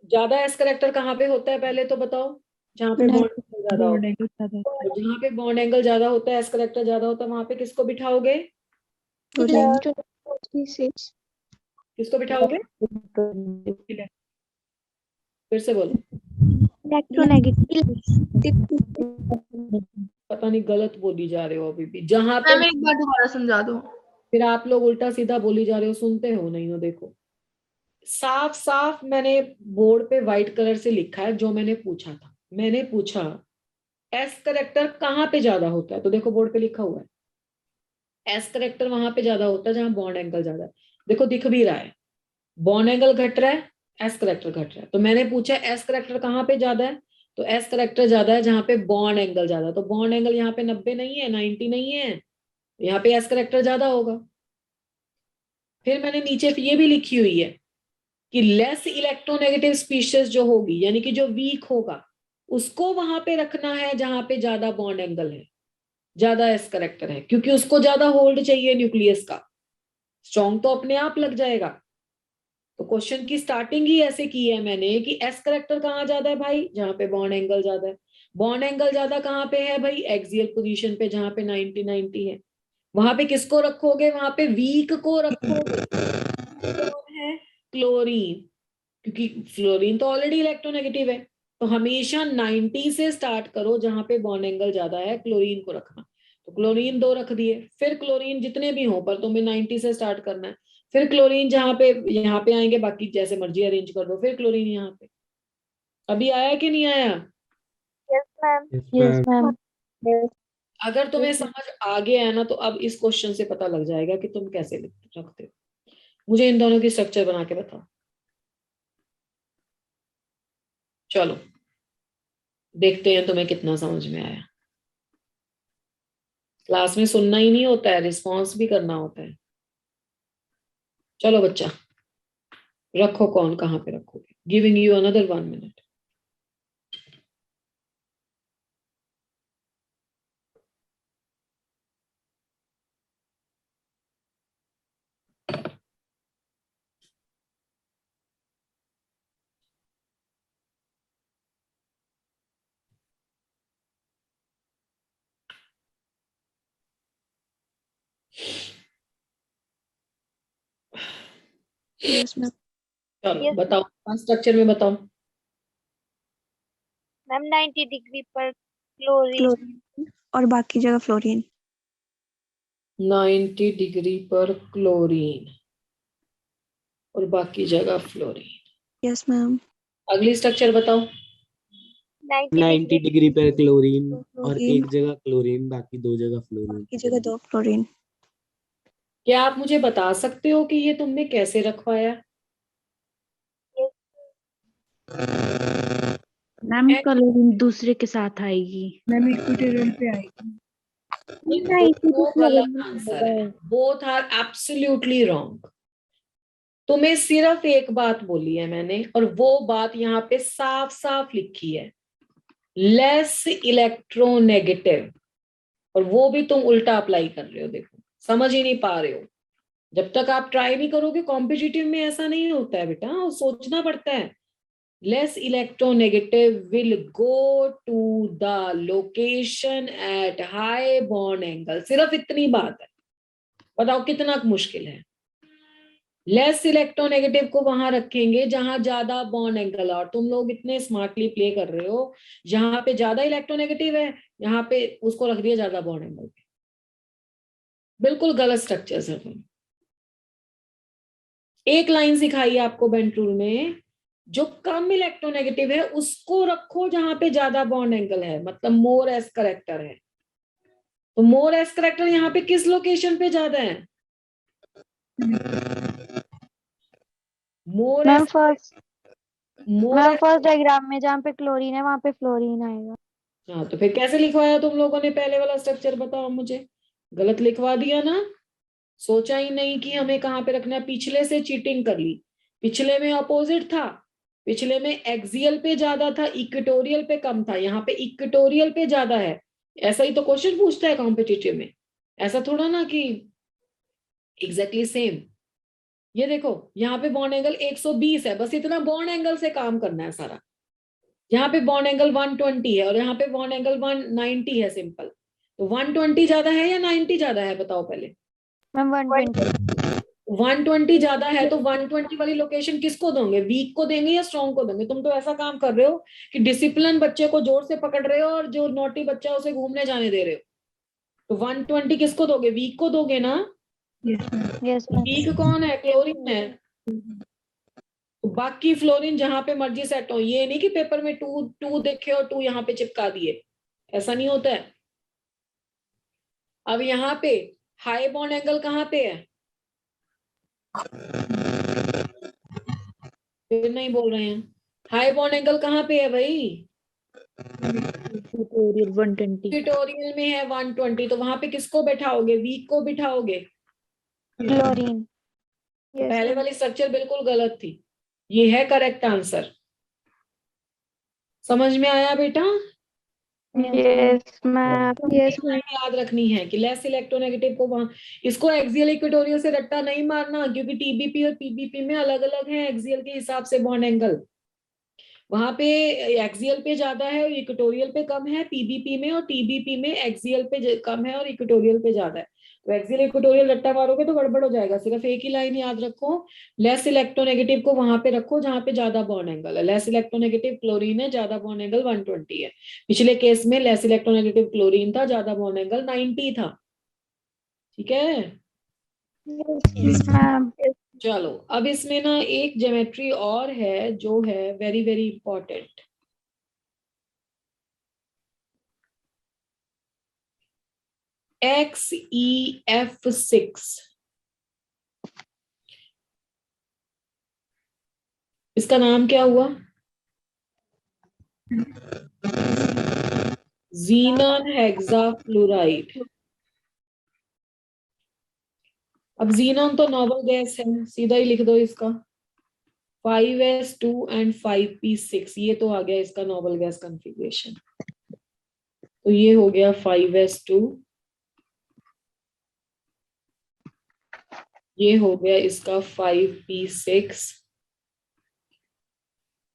ज्यादा एस करेक्टर कहाँ पे होता है पहले तो बताओ, जहाँ पे Right. बॉन्ड ज्यादा होता है। और जहाँ पे बॉन्ड एंगल ज्यादा होता है, एस करेक्टर ज्यादा होता है, वहां पे किसको बिठाओगे, Fluorine. किसको बिठाओगे, फिर से बोलो। Electronegative. पता नहीं गलत बोली जा रहे हो अभी भी। जहाँ पे मैम एक बार दोबारा समझा दो। फिर आप लोग उल्टा सीधा बोली जा रहे हो, सुनते हो नहीं हो। देखो साफ साफ मैंने बोर्ड पे व्हाइट कलर से लिखा है जो मैंने पूछा था। मैंने पूछा एस करेक्टर कहाँ पे ज्यादा होता है, तो देखो बोर्ड पे लिखा हुआ है एस करेक्टर वहां पे ज्यादा होता है जहां बॉन्ड एंगल ज्यादा है। देखो दिख भी रहा है, बॉन्ड एंगल घट रहा है, एस करेक्टर घट रहा है। तो मैंने पूछा एस करेक्टर कहाँ पे ज्यादा है, तो एस करेक्टर ज्यादा है जहां पे बॉन्ड एंगल ज्यादा है। तो बॉन्ड एंगल यहाँ पे 90 नहीं है, 90 नहीं है, यहाँ पे एस करेक्टर ज्यादा होगा। फिर मैंने नीचे ये भी लिखी हुई है कि लेस इलेक्ट्रोनेगेटिव स्पीशीज जो होगी, यानी कि जो वीक होगा, उसको वहां पे रखना है जहां पे ज्यादा बॉन्ड एंगल है, ज्यादा एस करेक्टर है, क्योंकि उसको ज्यादा होल्ड चाहिए न्यूक्लियस का। स्ट्रॉन्ग तो अपने आप लग जाएगा। तो क्वेश्चन की स्टार्टिंग ही ऐसे की है मैंने कि एस करेक्टर कहाँ ज्यादा है भाई, जहां पे बॉन्ड एंगल ज्यादा है। बॉन्ड एंगल ज्यादा कहाँ पे है भाई, एक्सियल पोजीशन पे जहां पे 90-90 है। वहां पे किसको रखोगे, वहां पे वीक को रखोगे। कौन है, क्लोरीन, क्योंकि फ्लोरीन तो ऑलरेडी इलेक्ट्रोनेगेटिव है। तो हमेशा 90 से स्टार्ट करो, जहां पे बॉन्ड एंगल ज्यादा है क्लोरीन को रखना। तो क्लोरीन 2 रख दिए, फिर क्लोरीन जितने भी हो पर तुम्हें 90 से स्टार्ट करना है। फिर क्लोरीन जहां पे यहाँ पे आएंगे, बाकी जैसे मर्जी अरेंज कर दो। फिर क्लोरीन यहाँ पे। अभी आया कि नहीं आया? Yes, ma'am. Yes, Yes, ma'am. ma'am. Yes. अगर तुम्हें समझ आ गया है ना, तो अब इस क्वेश्चन से पता लग जाएगा कि तुम कैसे रखते हो। मुझे इन दोनों की स्ट्रक्चर बना के बताओ। चलो देखते हैं तुम्हें कितना समझ में आया। क्लास में सुनना ही नहीं होता है, रिस्पॉन्स भी करना होता है। चलो बच्चा रखो, कौन कहाँ पे रखोगे। Giving you another 1 minute. Yes, ma'am. चलो Yes, बताओ स्ट्रक्चर में बताओ। मैम 90 डिग्री पर क्लोरीन। क्लोरीन और बाकी जगह फ्लोरीन। 90 डिग्री पर क्लोरीन और बाकी जगह फ्लोरीन। Yes, ma'am. अगली स्ट्रक्चर बताओ। 90 90 डिग्री डिग्री पर क्लोरीन और क्लोरीन एक जगह क्लोरीन, बाकी 2 जगह फ्लोरीन। बाकी जगह 2 फ्लोरीन। क्या आप मुझे बता सकते हो कि ये तुमने कैसे रखवाया? मैम क्लोरीन दूसरे के साथ आएगी। मैम इक्विटोरियल पे आएगी। दोनों गलत आंसर है, बोथ आर एब्सोल्युटली रॉन्ग। तुम्हें सिर्फ एक बात बोली है मैंने, और वो बात यहाँ पे साफ साफ लिखी है, लेस इलेक्ट्रोनेगेटिव। और वो भी तुम उल्टा अप्लाई कर रहे हो। देखो समझ ही नहीं पा रहे हो। जब तक आप ट्राई नहीं करोगे, कॉम्पिटिटिव में ऐसा नहीं होता है बेटा, वो सोचना पड़ता है। Less electronegative will go to the location at high bond angle. सिर्फ इतनी बात है। बताओ कितना मुश्किल है। लेस इलेक्ट्रोनेगेटिव को वहां रखेंगे जहां ज्यादा बॉन्ड एंगल है। और तुम लोग इतने स्मार्टली प्ले कर रहे हो, जहां पे ज्यादा इलेक्ट्रोनेगेटिव है यहाँ पे उसको रख दिया ज्यादा बॉन्ड एंगल पे। बिल्कुल गलत स्ट्रक्चर है। एक लाइन सिखाई है आपको बेंट रूल में, जो कम इलेक्ट्रोनेगेटिव है उसको रखो जहां पे ज्यादा बॉन्ड एंगल है, मतलब मोर एस करेक्टर है। तो मोर एस करेक्टर यहाँ पे किस लोकेशन पे ज्यादा है? मोर ma'am S first more first diagram में जहाँ पे क्लोरीन है वहाँ पे फ्लोरीन आएगा। हाँ, तो फिर कैसे लिखवाया तुम लोगों ने पहले वाला स्ट्रक्चर? बताओ मुझे। गलत लिखवा दिया ना, सोचा ही नहीं कि हमें कहाँ पे रखना है। पिछले से चीटिंग कर ली। पिछले में अपोजिट था, पिछले में एक्सियल पे ज्यादा था, इक्वेटोरियल पे कम था। यहाँ पे इक्वेटोरियल पे ज्यादा है। ऐसा ही तो क्वेश्चन पूछता है कॉम्पिटिटिव में, ऐसा थोड़ा ना कि एग्जैक्टली सेम। ये देखो यहाँ पे बॉन्ड एंगल 120 है, बस इतना बॉन्ड एंगल से काम करना है सारा। यहाँ पे बॉन्ड एंगल 120 है और यहाँ पे बॉन्ड एंगल 190 है, सिंपल। तो 120 ज्यादा है या 90 ज्यादा है, बताओ पहले। मैम 120। 120 ज्यादा है तो 120 वाली लोकेशन किसको दोगे, वीक को देंगे या स्ट्रॉन्ग को देंगे? तुम तो ऐसा काम कर रहे हो कि डिसिप्लिन बच्चे को जोर से पकड़ रहे हो और जो नोटी बच्चा है उसे घूमने जाने दे रहे हो। तो 120 किसको दोगे, वीक को दोगे ना। Yes, ma'am. Yes ma'am week कौन है? क्लोरीन है। तो बाकी फ्लोरीन जहां पे मर्जी सेट हो, ये नहीं कि पेपर में 2 देखे और 2 यहाँ पे चिपका दिए, ऐसा नहीं होता है। अब यहाँ पे हाई बॉन्ड एंगल कहाँ पे है? फिर नहीं बोल रहे हैं। हाई बॉन्ड एंगल कहाँ पे है भाई? इक्वेटोरियल 120। इक्वेटोरियल में है 120, तो वहां पे किसको बैठाओगे? वीक को बिठाओगे। क्लोरीन यस पहले वाली स्ट्रक्चर बिल्कुल गलत थी, ये है करेक्ट आंसर। समझ में आया बेटा? यस मैम एक लाइन याद रखनी है कि लेस इलेक्ट्रोनेगेटिव को वहां, इसको एक्सियल इक्वेटोरियल से रट्टा नहीं मारना, क्योंकि टीबीपी और पीबीपी में अलग अलग है एक्सियल के हिसाब से बॉन्ड एंगल। वहां पे एक्सियल पे ज्यादा है और इक्वेटोरियल पे कम है पीबीपी में, और टीबीपी में एक्सियल पे कम है और इक्वेटोरियल पे ज्यादा है। तो एक्सियल इक्वेटोरियल रट्टा मारोगे तो गड़बड़ हो जाएगा। सिर्फ एक ही लाइन याद रखो, लेस इलेक्ट्रोनेगेटिव को वहां पे रखो जहां पे ज्यादा बॉन्ड एंगल है। लेस इलेक्ट्रोनेगेटिव क्लोरीन है, ज्यादा बॉन्ड एंगल 120 है। पिछले केस में लेस इलेक्ट्रोनेगेटिव क्लोरीन था, ज्यादा बॉन्ड एंगल 90 था। ठीक है, यस मैम चलो अब इसमें ना एक ज्योमेट्री और है जो है वेरी वेरी इंपॉर्टेंट। XEF6, इसका नाम क्या हुआ? Xenon hexafluoride. अब ज़ीनॉन तो नोबल गैस है, सीधा ही लिख दो इसका 5s2 एंड 5p6, ये तो आ गया इसका नोबल गैस कॉन्फ़िगरेशन। तो ये हो गया 5s2, ये हो गया इसका 5p6,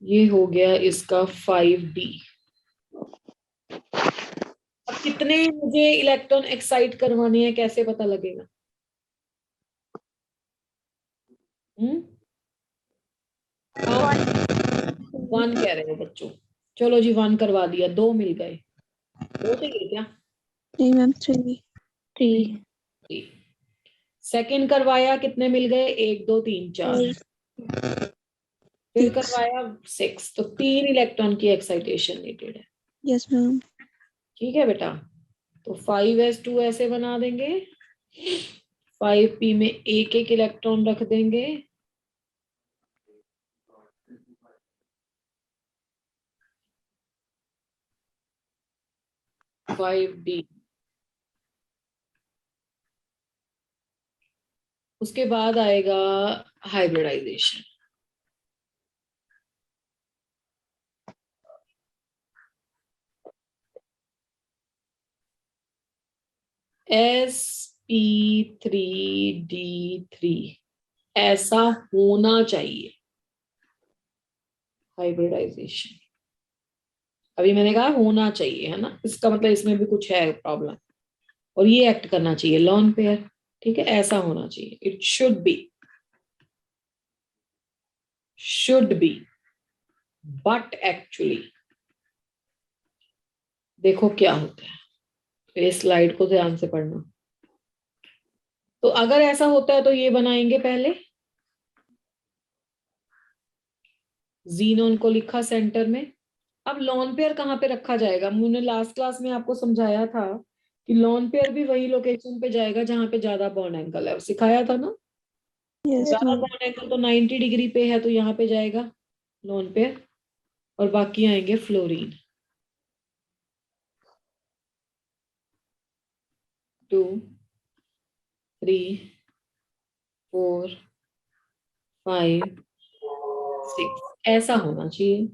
ये हो गया इसका 5d। अब कितने मुझे इलेक्ट्रॉन एक्साइट करवाने हैं, कैसे पता लगेगा? वन कह रहे हो बच्चों, चलो जी 1 करवा दिया, 2 मिल गए। 2 चाहिए क्या? नहीं मैम 3। 3। सेकंड करवाया, कितने मिल गए? 1 2 3 4। फिर 6। करवाया 6, तो 3 इलेक्ट्रॉन की एक्साइटेशन नीडेड है। Yes ma'am. ठीक है बेटा, तो 5s2 ऐसे बना देंगे, 5p में एक एक इलेक्ट्रॉन रख देंगे, 5d। उसके बाद आएगा हाइब्रिडाइजेशन। sp3d3 ऐसा होना चाहिए हाइब्रिडाइजेशन। अभी मैंने कहा होना चाहिए, है ना, इसका मतलब इसमें भी कुछ है प्रॉब्लम, और ये एक्ट करना चाहिए लॉन पेयर। ठीक है, ऐसा होना चाहिए, it should be, but actually देखो क्या होता है। इस स्लाइड को ध्यान से पढ़ना। तो अगर ऐसा होता है तो ये बनाएंगे पहले, ज़ीनोन को लिखा सेंटर में। अब लॉन पेयर कहाँ पे रखा जाएगा? मैंने लास्ट क्लास में आपको समझाया था कि लॉन पेयर भी वही लोकेशन पे जाएगा जहां पे ज्यादा बॉन्ड एंगल है, सिखाया था ना। यस ज्यादा मैम। बॉन्ड एंगल तो 90 डिग्री पे है, तो यहाँ पे जाएगा लॉन पेयर, और बाकी आएंगे फ्लोरीन। 2 3 4 5 6 ऐसा होना चाहिए।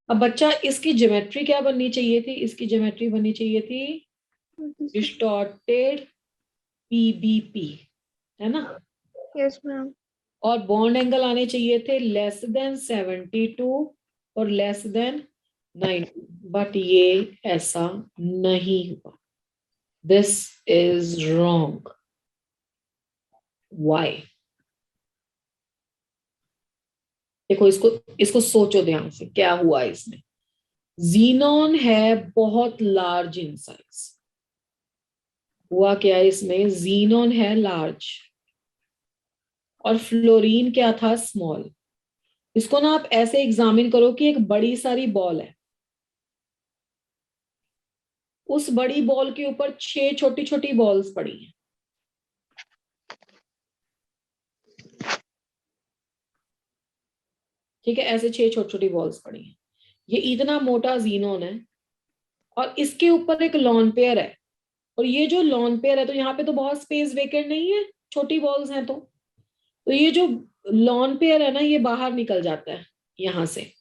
अब बच्चा इसकी ज्योमेट्री क्या बननी चाहिए थी? इसकी ज्योमेट्री बननी चाहिए थी डिस्टॉर्टेड पीबीपी, है ना, यस मैम और बॉन्ड एंगल आने चाहिए थे लेस देन 72 और लेस देन 90, बट ये ऐसा नहीं हुआ। This is wrong. व्हाई? देखो इसको इसको सोचो ध्यान से, क्या हुआ इसमें। ज़ीनॉन है बहुत लार्ज इन साइज। हुआ क्या इसमें? ज़ीनॉन है लार्ज, और फ्लोरीन क्या था, स्मॉल। इसको ना आप ऐसे एग्जामिन करो कि एक बड़ी सारी बॉल है, उस बड़ी बॉल के ऊपर 6 छोटी छोटी बॉल्स पड़ी हैं। ठीक है, ऐसे 6 छोटी छोटी बॉल्स पड़ी हैं। ये इतना मोटा जीनोन है और इसके ऊपर एक लॉन पेयर है, और ये जो लॉन पेयर है, तो यहाँ पे तो बहुत स्पेस वेकेंट नहीं है, छोटी बॉल्स हैं, तो ये जो लॉन पेयर है ना, ये बाहर निकल जाता है यहां से।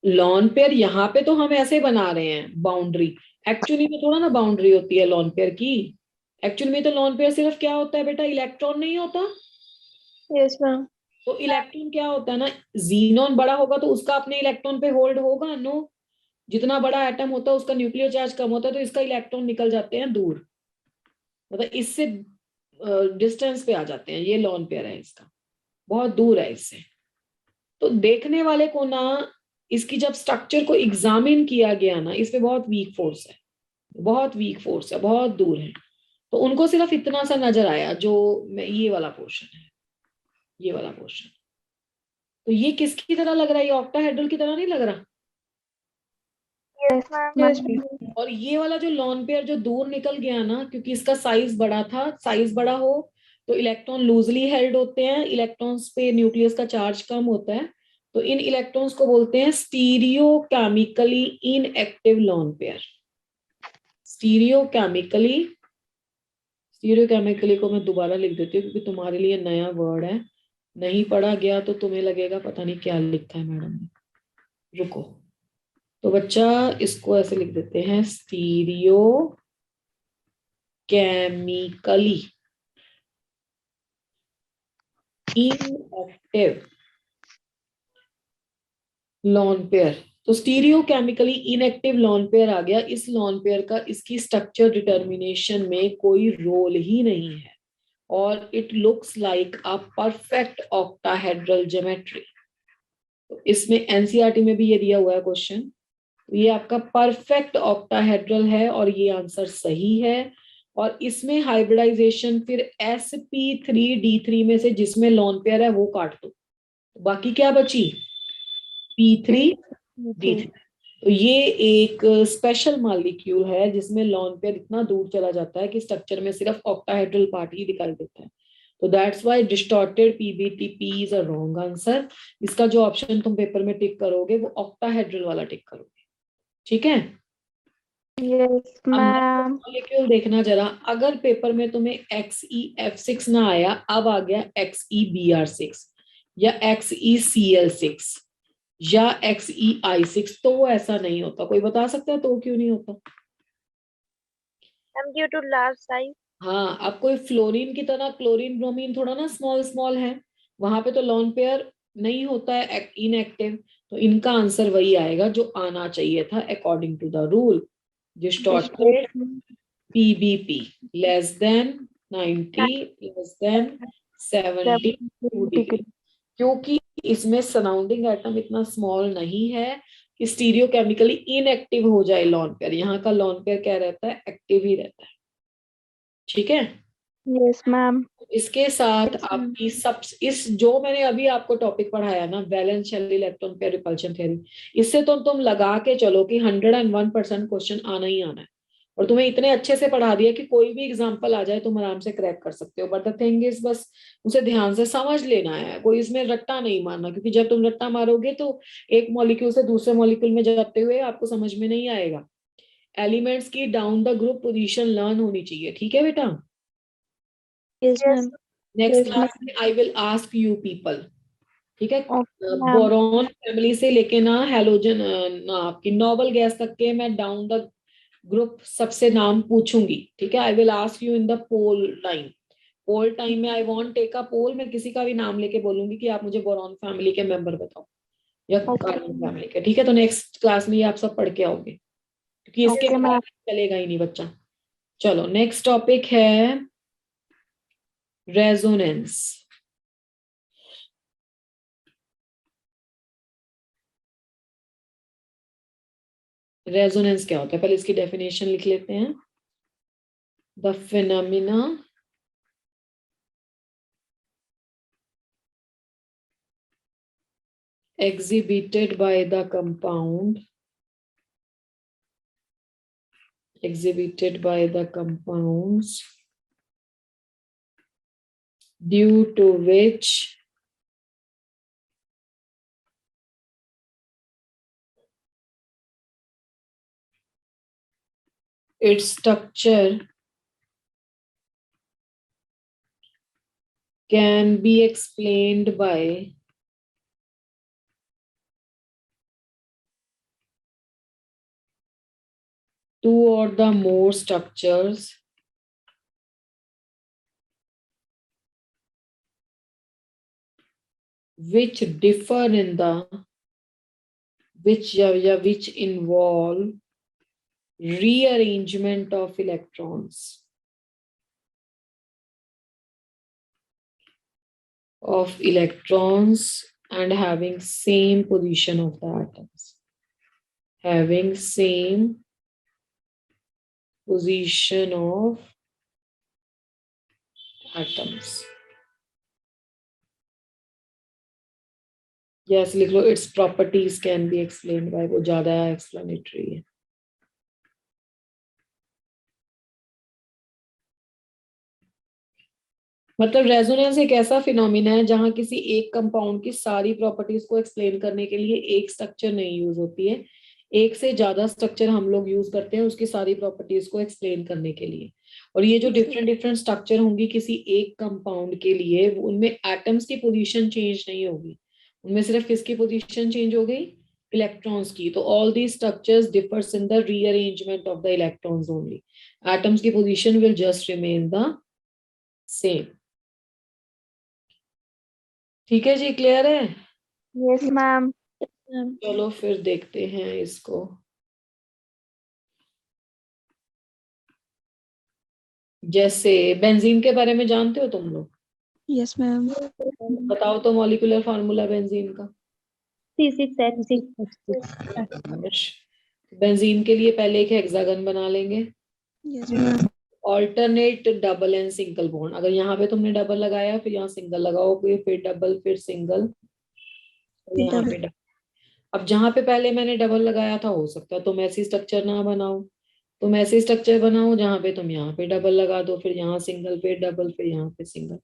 लॉन पेयर यहाँ पे तो हम ऐसे बना रहे हैं बाउंड्री, एक्चुअली में थोड़ा ना बाउंड्री होती है लॉन पेयर की। एक्चुअली में तो लॉन पेयर सिर्फ क्या होता है बेटा, इलेक्ट्रॉन नहीं होता। Yes ma'am. तो इलेक्ट्रॉन क्या होता है ना, जीनोन बड़ा होगा तो उसका अपने इलेक्ट्रॉन पे होल्ड होगा, नो। जितना बड़ा एटम होता है उसका न्यूक्लियर चार्ज कम होता है, तो इसका इलेक्ट्रॉन निकल जाते हैं दूर, मतलब इससे डिस्टेंस पे आ जाते हैं। ये लॉन पेयर है, इसका बहुत दूर है इससे। तो देखने वाले को ना, इसकी जब स्ट्रक्चर को एग्जामिन किया गया ना, इस पे बहुत वीक फोर्स है, बहुत वीक फोर्स है, बहुत दूर है। तो उनको सिर्फ इतना सा नजर आया, जो ये वाला पोर्शन है, ये वाला पोर्शन। तो ये किसकी तरह लग रहा है, ये ऑक्टाहेड्रल की तरह नहीं लग रहा। Yes ma'am. और ये वाला जो लॉन पेयर जो दूर निकल गया ना, क्योंकि इसका साइज बड़ा था, साइज बड़ा हो तो इलेक्ट्रॉन लूजली हेल्ड होते हैं, इलेक्ट्रॉन्स पे न्यूक्लियस का चार्ज कम होता है, तो इन इलेक्ट्रॉन्स को बोलते हैं stereochemically inactive lone pair. Stereo chemically को मैं दोबारा लिख देती हूँ, क्योंकि तुम्हारे लिए नया वर्ड है, नहीं पढ़ा गया तो तुम्हें लगेगा पता नहीं क्या लिखा है मैडम ने। रुको, तो बच्चा इसको ऐसे लिख देते हैं, stereochemically inactive lone pair. तो stereochemically inactive lone pair आ गया। इस लॉन पेयर का इसकी स्ट्रक्चर डिटर्मिनेशन में कोई रोल ही नहीं है, और it looks like a perfect octahedral geometry. तो इसमें एनसीईआरटी में भी ये दिया हुआ है क्वेश्चन, ये आपका परफेक्ट ऑक्टाहेड्रल है और ये आंसर सही है। और इसमें हाइब्रिडाइजेशन फिर sp3d3 में से जिसमें लॉन पेयर है वो काट दो, बाकी क्या बची, p3d3। तो ये एक स्पेशल मॉलिक्यूल है जिसमें लॉन पेयर इतना दूर चला जाता है कि स्ट्रक्चर में सिर्फ ऑक्टाहेड्रल पार्ट ही दिखाई देता है। तो that's why distorted PBTP is a wrong answer. इसका जो ऑप्शन तुम पेपर में टिक करोगे वो ऑक्टाहेड्रल वाला टिक करोगे, ठीक है। Yes ma'am. मॉलिक्यूल देखना जरा, अगर पेपर में तुम्हें XeF6 ना आया, अब आ गया XeBr6 या XeCl6 या XeI6, तो वो ऐसा नहीं होता। कोई बता सकता है तो क्यों नहीं होता? Ma'am due to large size. हाँ, अब कोई फ्लोरीन की तरह क्लोरीन ब्रोमीन थोड़ा ना स्मॉल स्मॉल है, वहां पे तो लॉन पेयर नहीं होता है, इनएक्टिव। तो इनका आंसर वही आएगा जो आना चाहिए था according to the rule, distorted PBP less than 90 less than 72 degree, क्योंकि इसमें सराउंडिंग एटम इतना स्मॉल नहीं है कि स्टीरियो केमिकली इनएक्टिव हो जाए लॉन पेयर। यहाँ का लॉन पेयर क्या रहता है, एक्टिव ही रहता है, ठीक है। Yes ma'am. इसके साथ आपकी सब इस जो मैंने अभी आपको टॉपिक पढ़ाया ना, valence shell electron pair repulsion theory, इससे तो तुम लगा के चलो कि 101% क्वेश्चन आना ही आना है। और तुम्हें इतने अच्छे से पढ़ा दिया कि कोई भी एग्जांपल आ जाए तुम आराम से क्रैक कर सकते हो। बट द थिंग इज, बस उसे ध्यान से समझ लेना है, कोई इसमें रट्टा नहीं मारना, क्योंकि जब तुम रट्टा मारोगे तो एक मॉलिक्यूल से दूसरे मॉलिक्यूल में जाते हुए आपको समझ में नहीं आएगा। एलिमेंट्स की down the group position learn होनी चाहिए, ठीक है बेटा। Yes, ma'am. नेक्स्ट क्लास में आई विल आस्क यू पीपल, ठीक है। Okay, ma'am. बोरॉन फैमिली से लेके ना हैलोजन ना आपकी नोबल गैस तक के मैं डाउन द ग्रुप सबसे नाम पूछूंगी, ठीक है। I will ask you in the poll time में आई वांट टेक अ पोल, मैं किसी का भी नाम लेके बोलूंगी कि आप मुझे बोरॉन फैमिली के मेंबर बताओ या कार्बन फैमिली के, ठीक है। तो नेक्स्ट क्लास में ये आप सब पढ़ के आओगे, क्योंकि इसके Okay, बाद चलेगा ही नहीं बच्चा। चलो नेक्स्ट टॉपिक है रेजोनेंस। रेजोनेंस क्या होता है, पहले इसकी डेफिनेशन लिख लेते हैं। The phenomena exhibited by the compound due to which its structure can be explained by two or the more structures which differ in the which involve rearrangement of electrons and having same position of the atoms. Having same position of atoms. Yes, लिख लो its properties can be explained by, वो ज्यादा explanatory है. मतलब resonance एक ऐसा phenomena है जहां किसी एक कंपाउंड की सारी प्रॉपर्टीज को एक्सप्लेन करने के लिए एक स्ट्रक्चर नहीं यूज होती है, एक से ज्यादा स्ट्रक्चर हम लोग यूज करते हैं उसकी सारी प्रॉपर्टीज को एक्सप्लेन करने के लिए. और ये जो डिफरेंट स्ट्रक्चर होंगी किसी एक कंपाउंड के लिए, उनमें एटम्स की पोजीशन चेंज नहीं होगी, उनमें सिर्फ किसकी पोजीशन चेंज हो गई, इलेक्ट्रॉन्स की. तो all the structures differs in the rearrangement of the electrons only. Atoms की position will just remain the same. ठीक है जी, क्लियर है? Yes, ma'am. चलो फिर देखते हैं इसको. जैसे बेंजीन के बारे में जानते हो तुम लोग? Yes, ma'am. बताओ तो मॉलिक्यूलर फार्मूला बेंजीन का. C6H6. बेंजीन के लिए पहले एक हेक्सागन बना लेंगे. Yes, ma'am. Alternate double and single bond. अगर यहाँ पे तुमने डबल लगाया फिर यहाँ सिंगल लगाओगे, फिर डबल, फिर सिंगल, यहाँ पे डबल. अब जहां पे पहले मैंने डबल लगाया था हो सकता है तुम ऐसी स्ट्रक्चर ना बनाओ, तुम ऐसे स्ट्रक्चर बनाओ जहां पे तुम यहाँ पे डबल लगा दो, फिर यहाँ सिंगल, फिर डबल, फिर यहाँ पे सिंगल.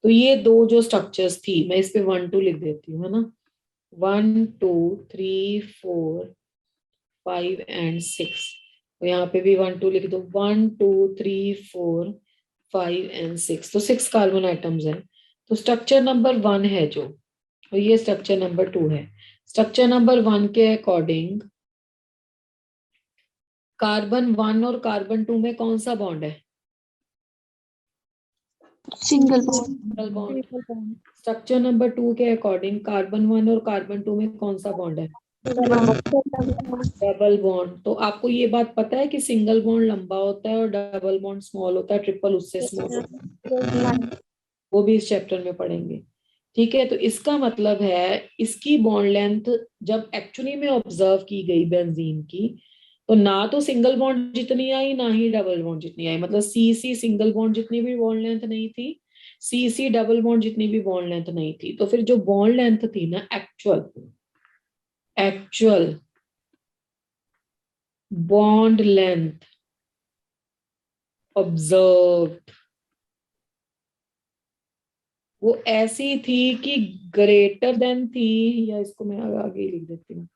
तो ये दो जो स्ट्रक्चर्स थी, मैं इस पे 1 2 लिख देती हूँ, है ना. 1 2 3 4 5 एंड 6. तो यहाँ पे भी 1 2 लिख दो. 1 2 3 4 5 एंड 6. तो 6 कार्बन आइटम्स है. तो स्ट्रक्चर नंबर 1 है जो, और ये स्ट्रक्चर नंबर 2 है. स्ट्रक्चर नंबर 1 के अकॉर्डिंग कार्बन 1 और कार्बन 2 में कौन सा बॉन्ड है? Single single bond. Structure number 2 के अकॉर्डिंग कार्बन 1 और कार्बन 2 में कौन सा बॉन्ड है? Double bond. तो आपको ये बात पता है कि सिंगल बॉन्ड लंबा होता है और डबल बॉन्ड स्मॉल होता है, ट्रिपल उससे स्मॉल होता है. वो भी इस चैप्टर में पढ़ेंगे. ठीक है. तो इसका मतलब है इसकी बॉन्ड लेंथ जब एक्चुअली में ऑब्जर्व की गई बेंजीन की, तो ना तो सिंगल बॉन्ड जितनी आई ना ही डबल बॉन्ड जितनी आई. मतलब सी सिंगल बॉन्ड जितनी भी बॉन्ड लेंथ नहीं थी, सी डबल बॉन्ड जितनी भी बॉन्ड लेंथ नहीं थी. तो फिर जो बॉन्ड लेंथ थी ना, एक्चुअल बॉन्ड लेंथ ऑब्जर्व्ड, वो ऐसी थी कि ग्रेटर देन थी, या इसको मैं आगे लिख देती हूँ.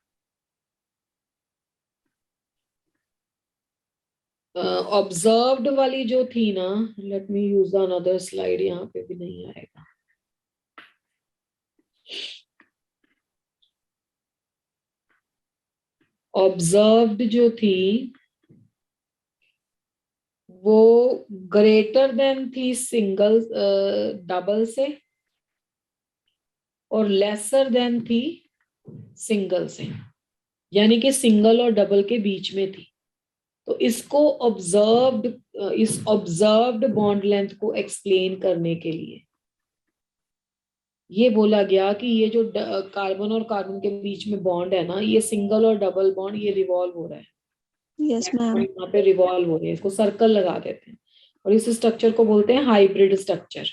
ऑब्जर्व्ड वाली जो थी ना, let me use another slide, यहाँ पे भी नहीं आएगा. ऑब्जर्व्ड जो थी वो ग्रेटर देन थी सिंगल डबल से, और लेसर देन थी सिंगल से, यानी कि सिंगल और डबल के बीच में थी. तो इसको इस ऑब्जर्व्ड बॉन्ड लेंथ को एक्सप्लेन करने के लिए ये बोला गया कि ये जो कार्बन और कार्बन के बीच में बॉन्ड है ना, ये सिंगल और डबल बॉन्ड ये रिवॉल्व हो रहा है. Yes, ma'am. यहाँ पे रिवॉल्व हो रही है, इसको सर्कल लगा देते हैं. और इस स्ट्रक्चर को बोलते हैं hybrid structure.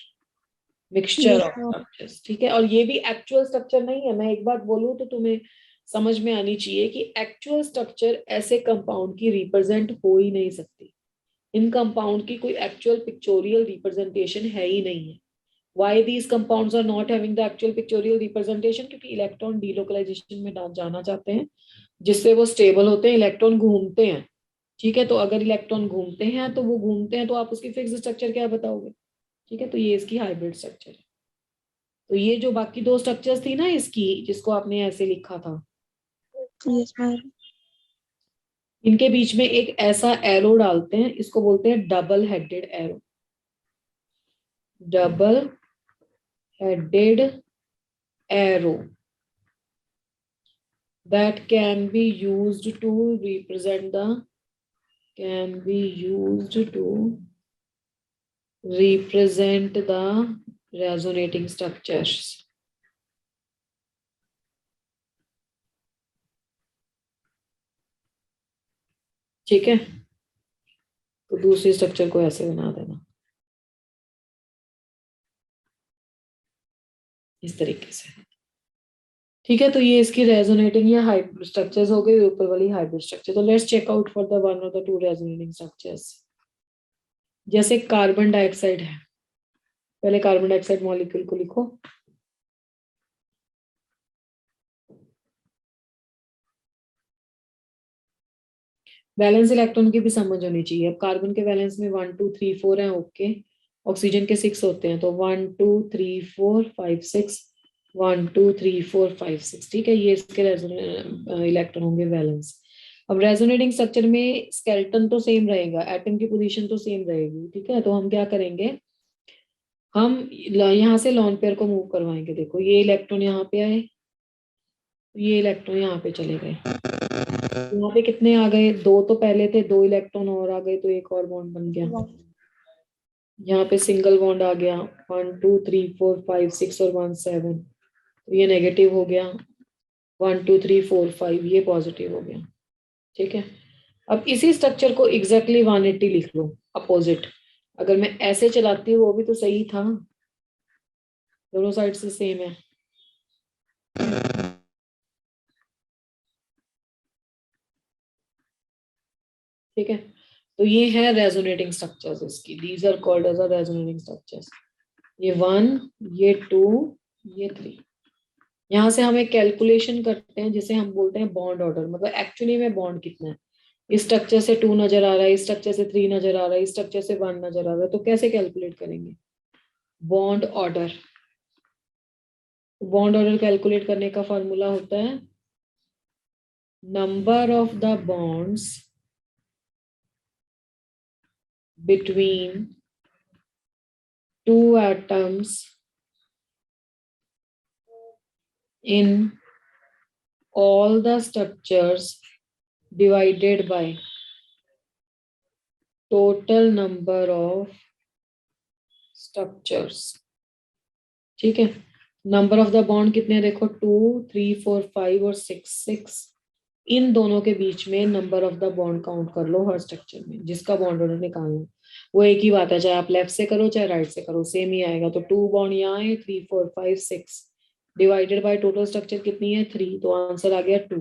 Mixture Yes, of ma'am. Structures, ठीक है। और ये भी एक्चुअल स्ट्रक्चर नहीं है, मैं एक बात बोलूं तो तुम्हें समझ में आनी चाहिए कि एक्चुअल स्ट्रक्चर ऐसे कंपाउंड की रिप्रेजेंट हो ही नहीं सकती। इन कंपाउंड की कोई एक्चुअल पिक्चोरियल रिप्रेजेंटेशन है ही नहीं है। Why these compounds are not having the actual pictorial representation? क्योंकि इलेक्ट्रॉन डीलोकलाइजेशन में जाना चाहते हैं, जिससे वो स्टेबल होते हैं। इलेक्ट्रॉन घूमते हैं, ठीक है। तो अगर इलेक्ट्रॉन घूमते हैं तो वो घूमते हैं, तो आप उसकी फिक्स स्ट्रक्चर क्या बताओगे, ठीक है। तो ये इसकी हाइब्रिड स्ट्रक्चर है। तो ये जो बाकी दो स्ट्रक्चर्स थी ना इसकी, जिसको आपने ऐसे लिखा था, Yes, ma'am. इनके बीच में एक ऐसा एरो डालते हैं, इसको बोलते हैं double headed arrow. Double headed arrow that can be used to represent the resonating structures। ठीक है, तो दूसरी स्ट्रक्चर को ऐसे बना देना इस तरीके से, ठीक है। तो ये इसकी रेजोनेटिंग या हाइब्रिड स्ट्रक्चर्स हो गए, ऊपर वाली हाइब्रिड स्ट्रक्चर। तो let's check out for the one और द टू रेजोनेटिंग स्ट्रक्चर्स। जैसे कार्बन डाइऑक्साइड है, पहले कार्बन डाइऑक्साइड मॉलिक्यूल को लिखो। वैलेंस इलेक्ट्रॉन की भी समझ होनी चाहिए। अब कार्बन के वैलेंस में 1 2 3 4 है, ओके। ऑक्सीजन के 6 होते हैं, तो 1 2 3 4 5 6, 1 2 3 4 5 6, ठीक है। ये इसके इलेक्ट्रॉन होंगे वैलेंस। अब रेजोनेटिंग स्ट्रक्चर में स्केलेटन तो सेम रहेगा, एटम की पोजीशन तो सेम रहेगी, ठीक है। तो हम क्या करेंगे, हम यहाँ से लॉन पेयर को मूव करवाएंगे। देखो ये इलेक्ट्रॉन यहाँ पे आए, ये इलेक्ट्रॉन यहाँ पे चले गए। यहाँ पे कितने आ गए, 2 तो पहले थे, 2 इलेक्ट्रॉन और आ गए, तो एक और बॉन्ड बन गया। यहाँ पे सिंगल बॉन्ड आ गया, 1 2 3 4 5 6 और 1 7, तो ये नेगेटिव हो गया। 1 2 3 4 5, ये पॉजिटिव हो गया, ठीक है। अब इसी स्ट्रक्चर को एग्जैक्टली 180 लिख लो अपोजिट। अगर मैं ऐसे चलाती हूँ वो भी तो सही था, दोनों साइड से सेम है। ठीक है, तो ये है रेजोनेटिंग स्ट्रक्चर्स इसकी, these are called as a resonating structures. ये 1, ये 2, ये 3। यहाँ से हम एक कैलकुलेशन करते हैं जिसे हम बोलते हैं बॉन्ड ऑर्डर, मतलब एक्चुअली में बॉन्ड कितना है। इस स्ट्रक्चर से 2 नजर आ रहा है, इस स्ट्रक्चर से 3 नजर आ रहा है, इस स्ट्रक्चर से 1 नजर आ रहा है, तो कैसे कैलकुलेट करेंगे bond order. Bond order calculate करने का फॉर्मूला होता है number of the bonds between two atoms in all the structures divided by total number of structures। ठीक है, नंबर ऑफ द बॉन्ड कितने, देखो 2 3 4 5 और 6। इन दोनों के बीच में number of the bond count कर लो हर स्ट्रक्चर में, जिसका बॉन्ड ऑर्डर निकालना। वो एक ही बात है, चाहे आप लेफ्ट से करो चाहे राइट से करो, सेम ही आएगा। तो 2 बॉन्ड यहाँ है, 3 4 5 6 डिवाइडेड बाय टोटल स्ट्रक्चर कितनी है 3, तो आंसर आ गया 2।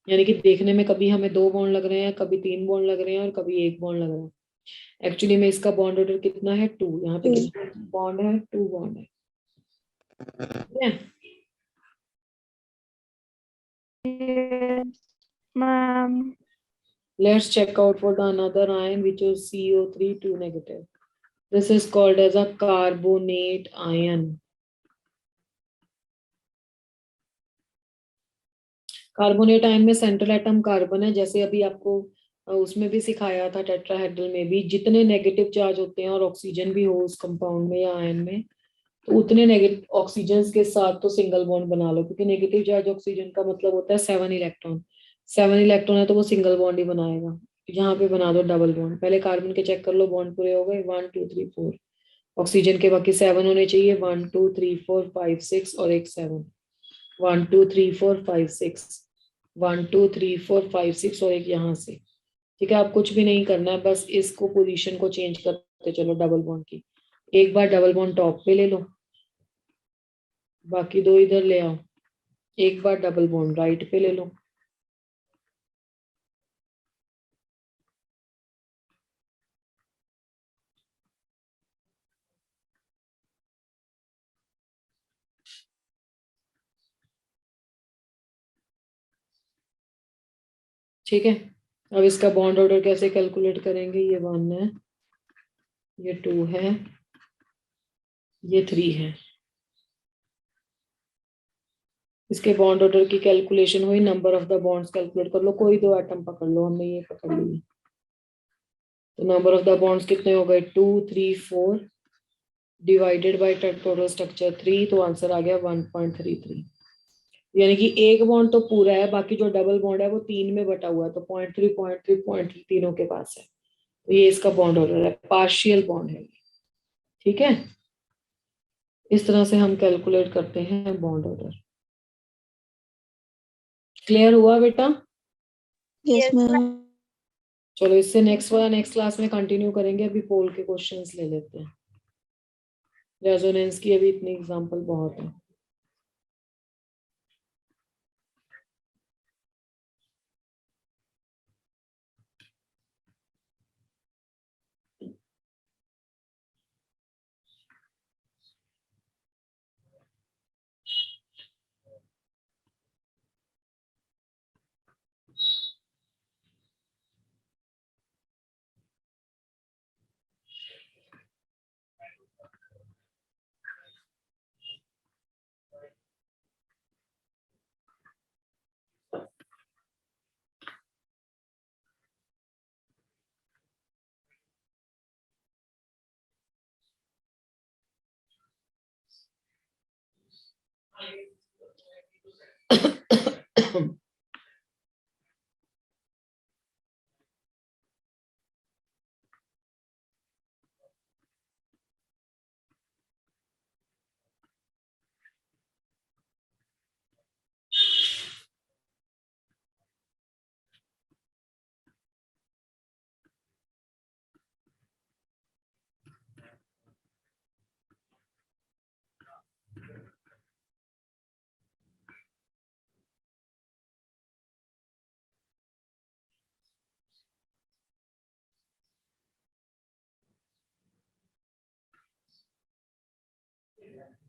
यानी कि देखने में कभी हमें 2 बॉन्ड लग रहे हैं, कभी 3 बॉन्ड लग रहे हैं और कभी 1 बॉन्ड लग रहा है। एक्चुअली में इसका बॉन्ड ऑर्डर कितना है 2, यहाँ पे बॉन्ड है 2 बॉन्ड है, ठीक है। Yes, ma'am. Let's check out for the another ion which is CO3 2 negative. This is called as a carbonate ion. Carbonate ion में सेंट्रल एटम कार्बन है, जैसे अभी आपको उसमें भी सिखाया था टेट्राहेड्रल में भी, जितने नेगेटिव चार्ज होते हैं और ऑक्सीजन भी हो उस कंपाउंड में या आयन में, तो उतने नेगेटिव ऑक्सीजन के साथ तो सिंगल बॉन्ड बना लो, क्योंकि नेगेटिव चार्ज ऑक्सीजन का मतलब होता है 7 इलेक्ट्रॉन। 7 इलेक्ट्रॉन है तो वो सिंगल बॉन्ड ही बनाएगा। यहाँ पे बना दो डबल बॉन्ड। पहले कार्बन के चेक कर लो, बॉन्ड पूरे हो गए, 1 2 3 4। ऑक्सीजन के बाकी 7 होने चाहिए, 1 2 3 4 5 6 और एक 7, 1 2 3 4 5 6, 1 2 3 4 5 6 और एक यहाँ से। ठीक है, आप कुछ भी नहीं करना है, बस इसको पोजीशन को चेंज करते चलो डबल बॉन्ड की। एक बार डबल बॉन्ड टॉप पे ले लो, बाकी दो इधर ले आओ, एक बार डबल बॉन्ड राइट पे ले लो। ठीक है, अब इसका बॉन्ड ऑर्डर कैसे कैलकुलेट करेंगे? ये 1 है, ये 2 है, ये 3 है। इसके बॉन्ड ऑर्डर की कैलकुलेशन हुई, number of the bonds calculate कर लो, कोई दो एटम पकड़ लो, हमने ये पकड़ लिए। तो नंबर ऑफ द बॉन्ड्स कितने हो गए? 2 3 4 डिवाइडेड बाय टोटल स्ट्रक्चर 3, तो आंसर आ गया 1.33। यानी कि एक बॉन्ड तो पूरा है, बाकी जो डबल बॉन्ड है वो 3 में बटा हुआ है, तो 0.3 तीनों के पास है। तो ये इसका बॉन्ड ऑर्डर है, पार्शियल बॉन्ड है। ठीक है, इस तरह से हम कैलकुलेट करते हैं बॉन्ड ऑर्डर। क्लियर हुआ बेटा? Yes, ma'am. चलो इससे नेक्स्ट क्लास में कंटिन्यू करेंगे, अभी पोल के क्वेश्चंस ले लेते हैं। रेजोनेंस की अभी इतनी एग्जांपल बहुत है।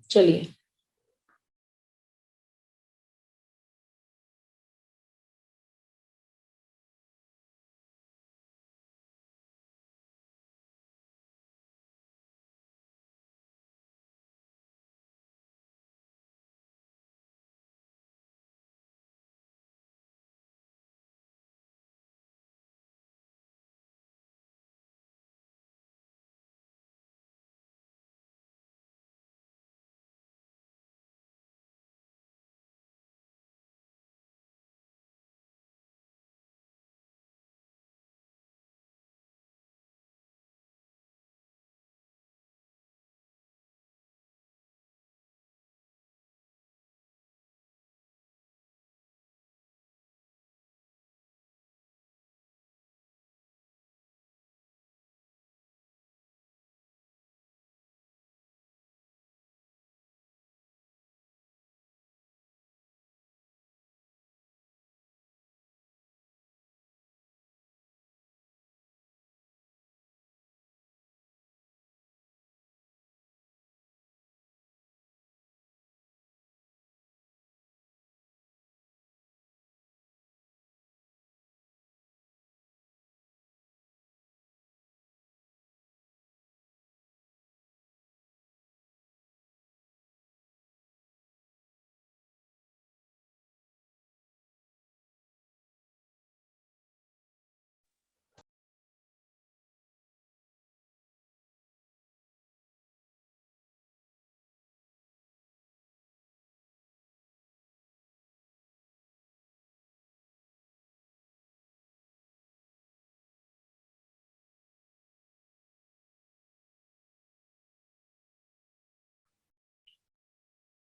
चलिए,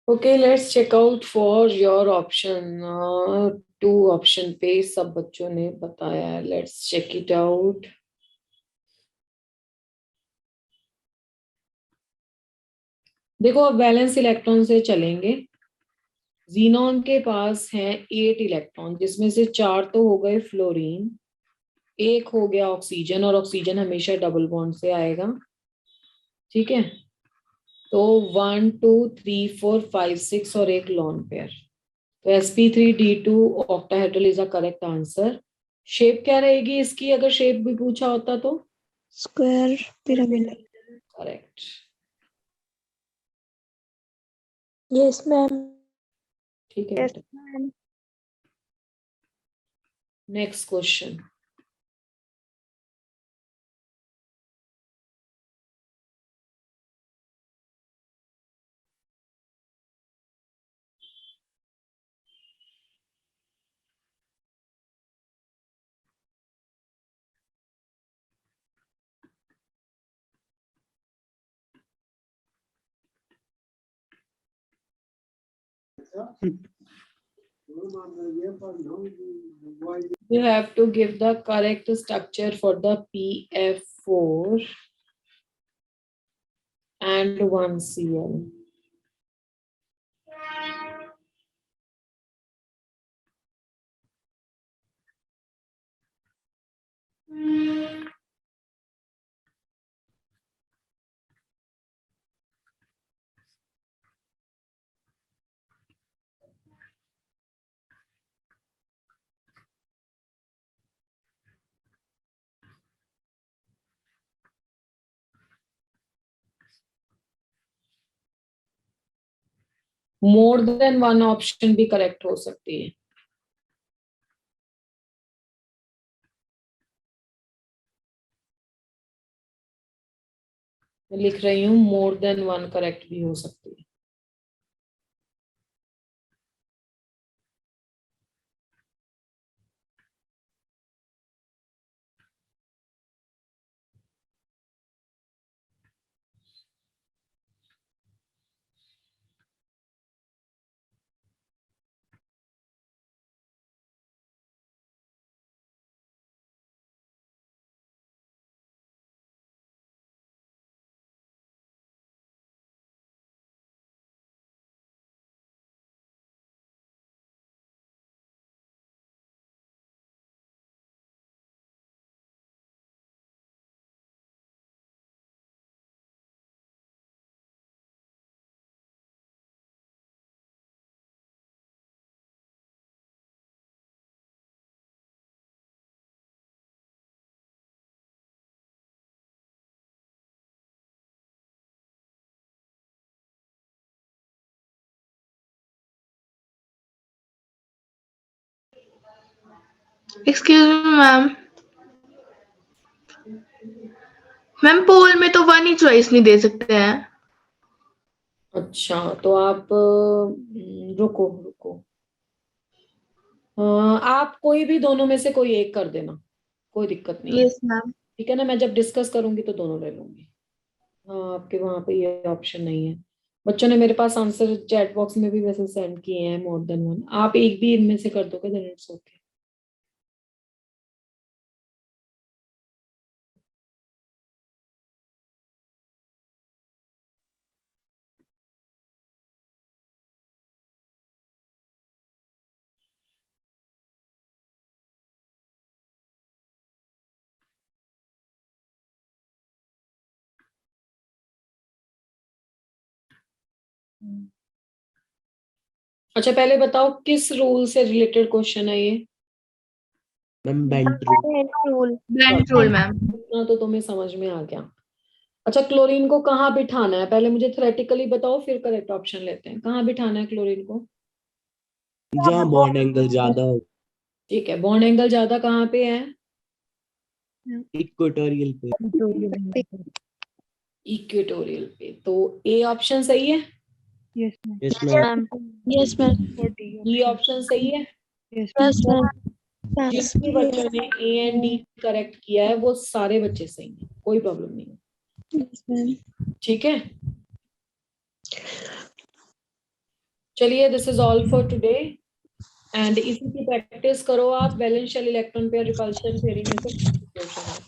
okay, let's check out for your option. 2 option पे सब बच्चों ने बताया है, लेट्स चेक इट आउट। देखो अब वैलेंस इलेक्ट्रॉन से चलेंगे। जीनॉन के पास है 8 इलेक्ट्रॉन, जिसमें से 4 तो हो गए फ्लोरीन, 1 हो गया ऑक्सीजन, और ऑक्सीजन हमेशा डबल बॉन्ड से आएगा। ठीक है, तो 1 2 3 4 5 6 और एक लॉन पेयर। तो sp3d2 octahedral is a correct answer. Shape क्या रहेगी इसकी, अगर शेप भी पूछा होता तो? Square pyramid. Correct. Yes ma'am. ठीक है यस बेटा, ma'am. Next question. You have to give the correct structure for the PF4 and 1Cl. More than one option भी करेक्ट हो सकती है। मैं लिख रही हूँ मोर देन वन करेक्ट भी हो सकती है। Excuse me ma'am. मैम पोल में तो वन ही चॉइस नहीं दे सकते हैं। अच्छा, तो आप रुको रुको, आप कोई भी दोनों में से कोई एक कर देना, कोई दिक्कत नहीं है। Yes ma'am. ठीक है ना, मैं जब डिस्कस करूंगी तो दोनों ले लूंगी। हाँ, आपके वहां पे ये ऑप्शन नहीं है। बच्चों ने मेरे पास आंसर चैट बॉक्स में भी वैसे सेंड किए हैं, मोर देन वन। आप एक भी इनमें से कर दोगे देन इट्स ओके। अच्छा, पहले बताओ किस रूल से रिलेटेड क्वेश्चन है ये? Ma'am bent rule. Rule. Blend rule ma'am. इतना तो तुम्हें समझ में आ गया। अच्छा, क्लोरीन को कहाँ बिठाना है, पहले मुझे थ्योरेटिकली बताओ, फिर करेक्ट ऑप्शन लेते हैं। कहाँ बिठाना है क्लोरीन को? जहाँ बॉन्ड एंगल ज्यादा हो। ठीक है, बॉन्ड एंगल ज्यादा कहाँ पे है? इक्वेटोरियल पे। इक्वेटोरियल पे। तो ए ऑप्शन सही है? Yes yes ma'am. Yes ma'am. B option सही है? Yes ma'am. जितने बच्चों ने ए एंड डी करेक्ट किया है वो सारे बच्चे सही हैं, कोई प्रॉब्लम नहीं है। Yes ma'am. ठीक है, चलिए, this is all for today. And इसी की प्रैक्टिस करो आप। Valence shell electron pair repulsion theory में से क्वेश्चन है।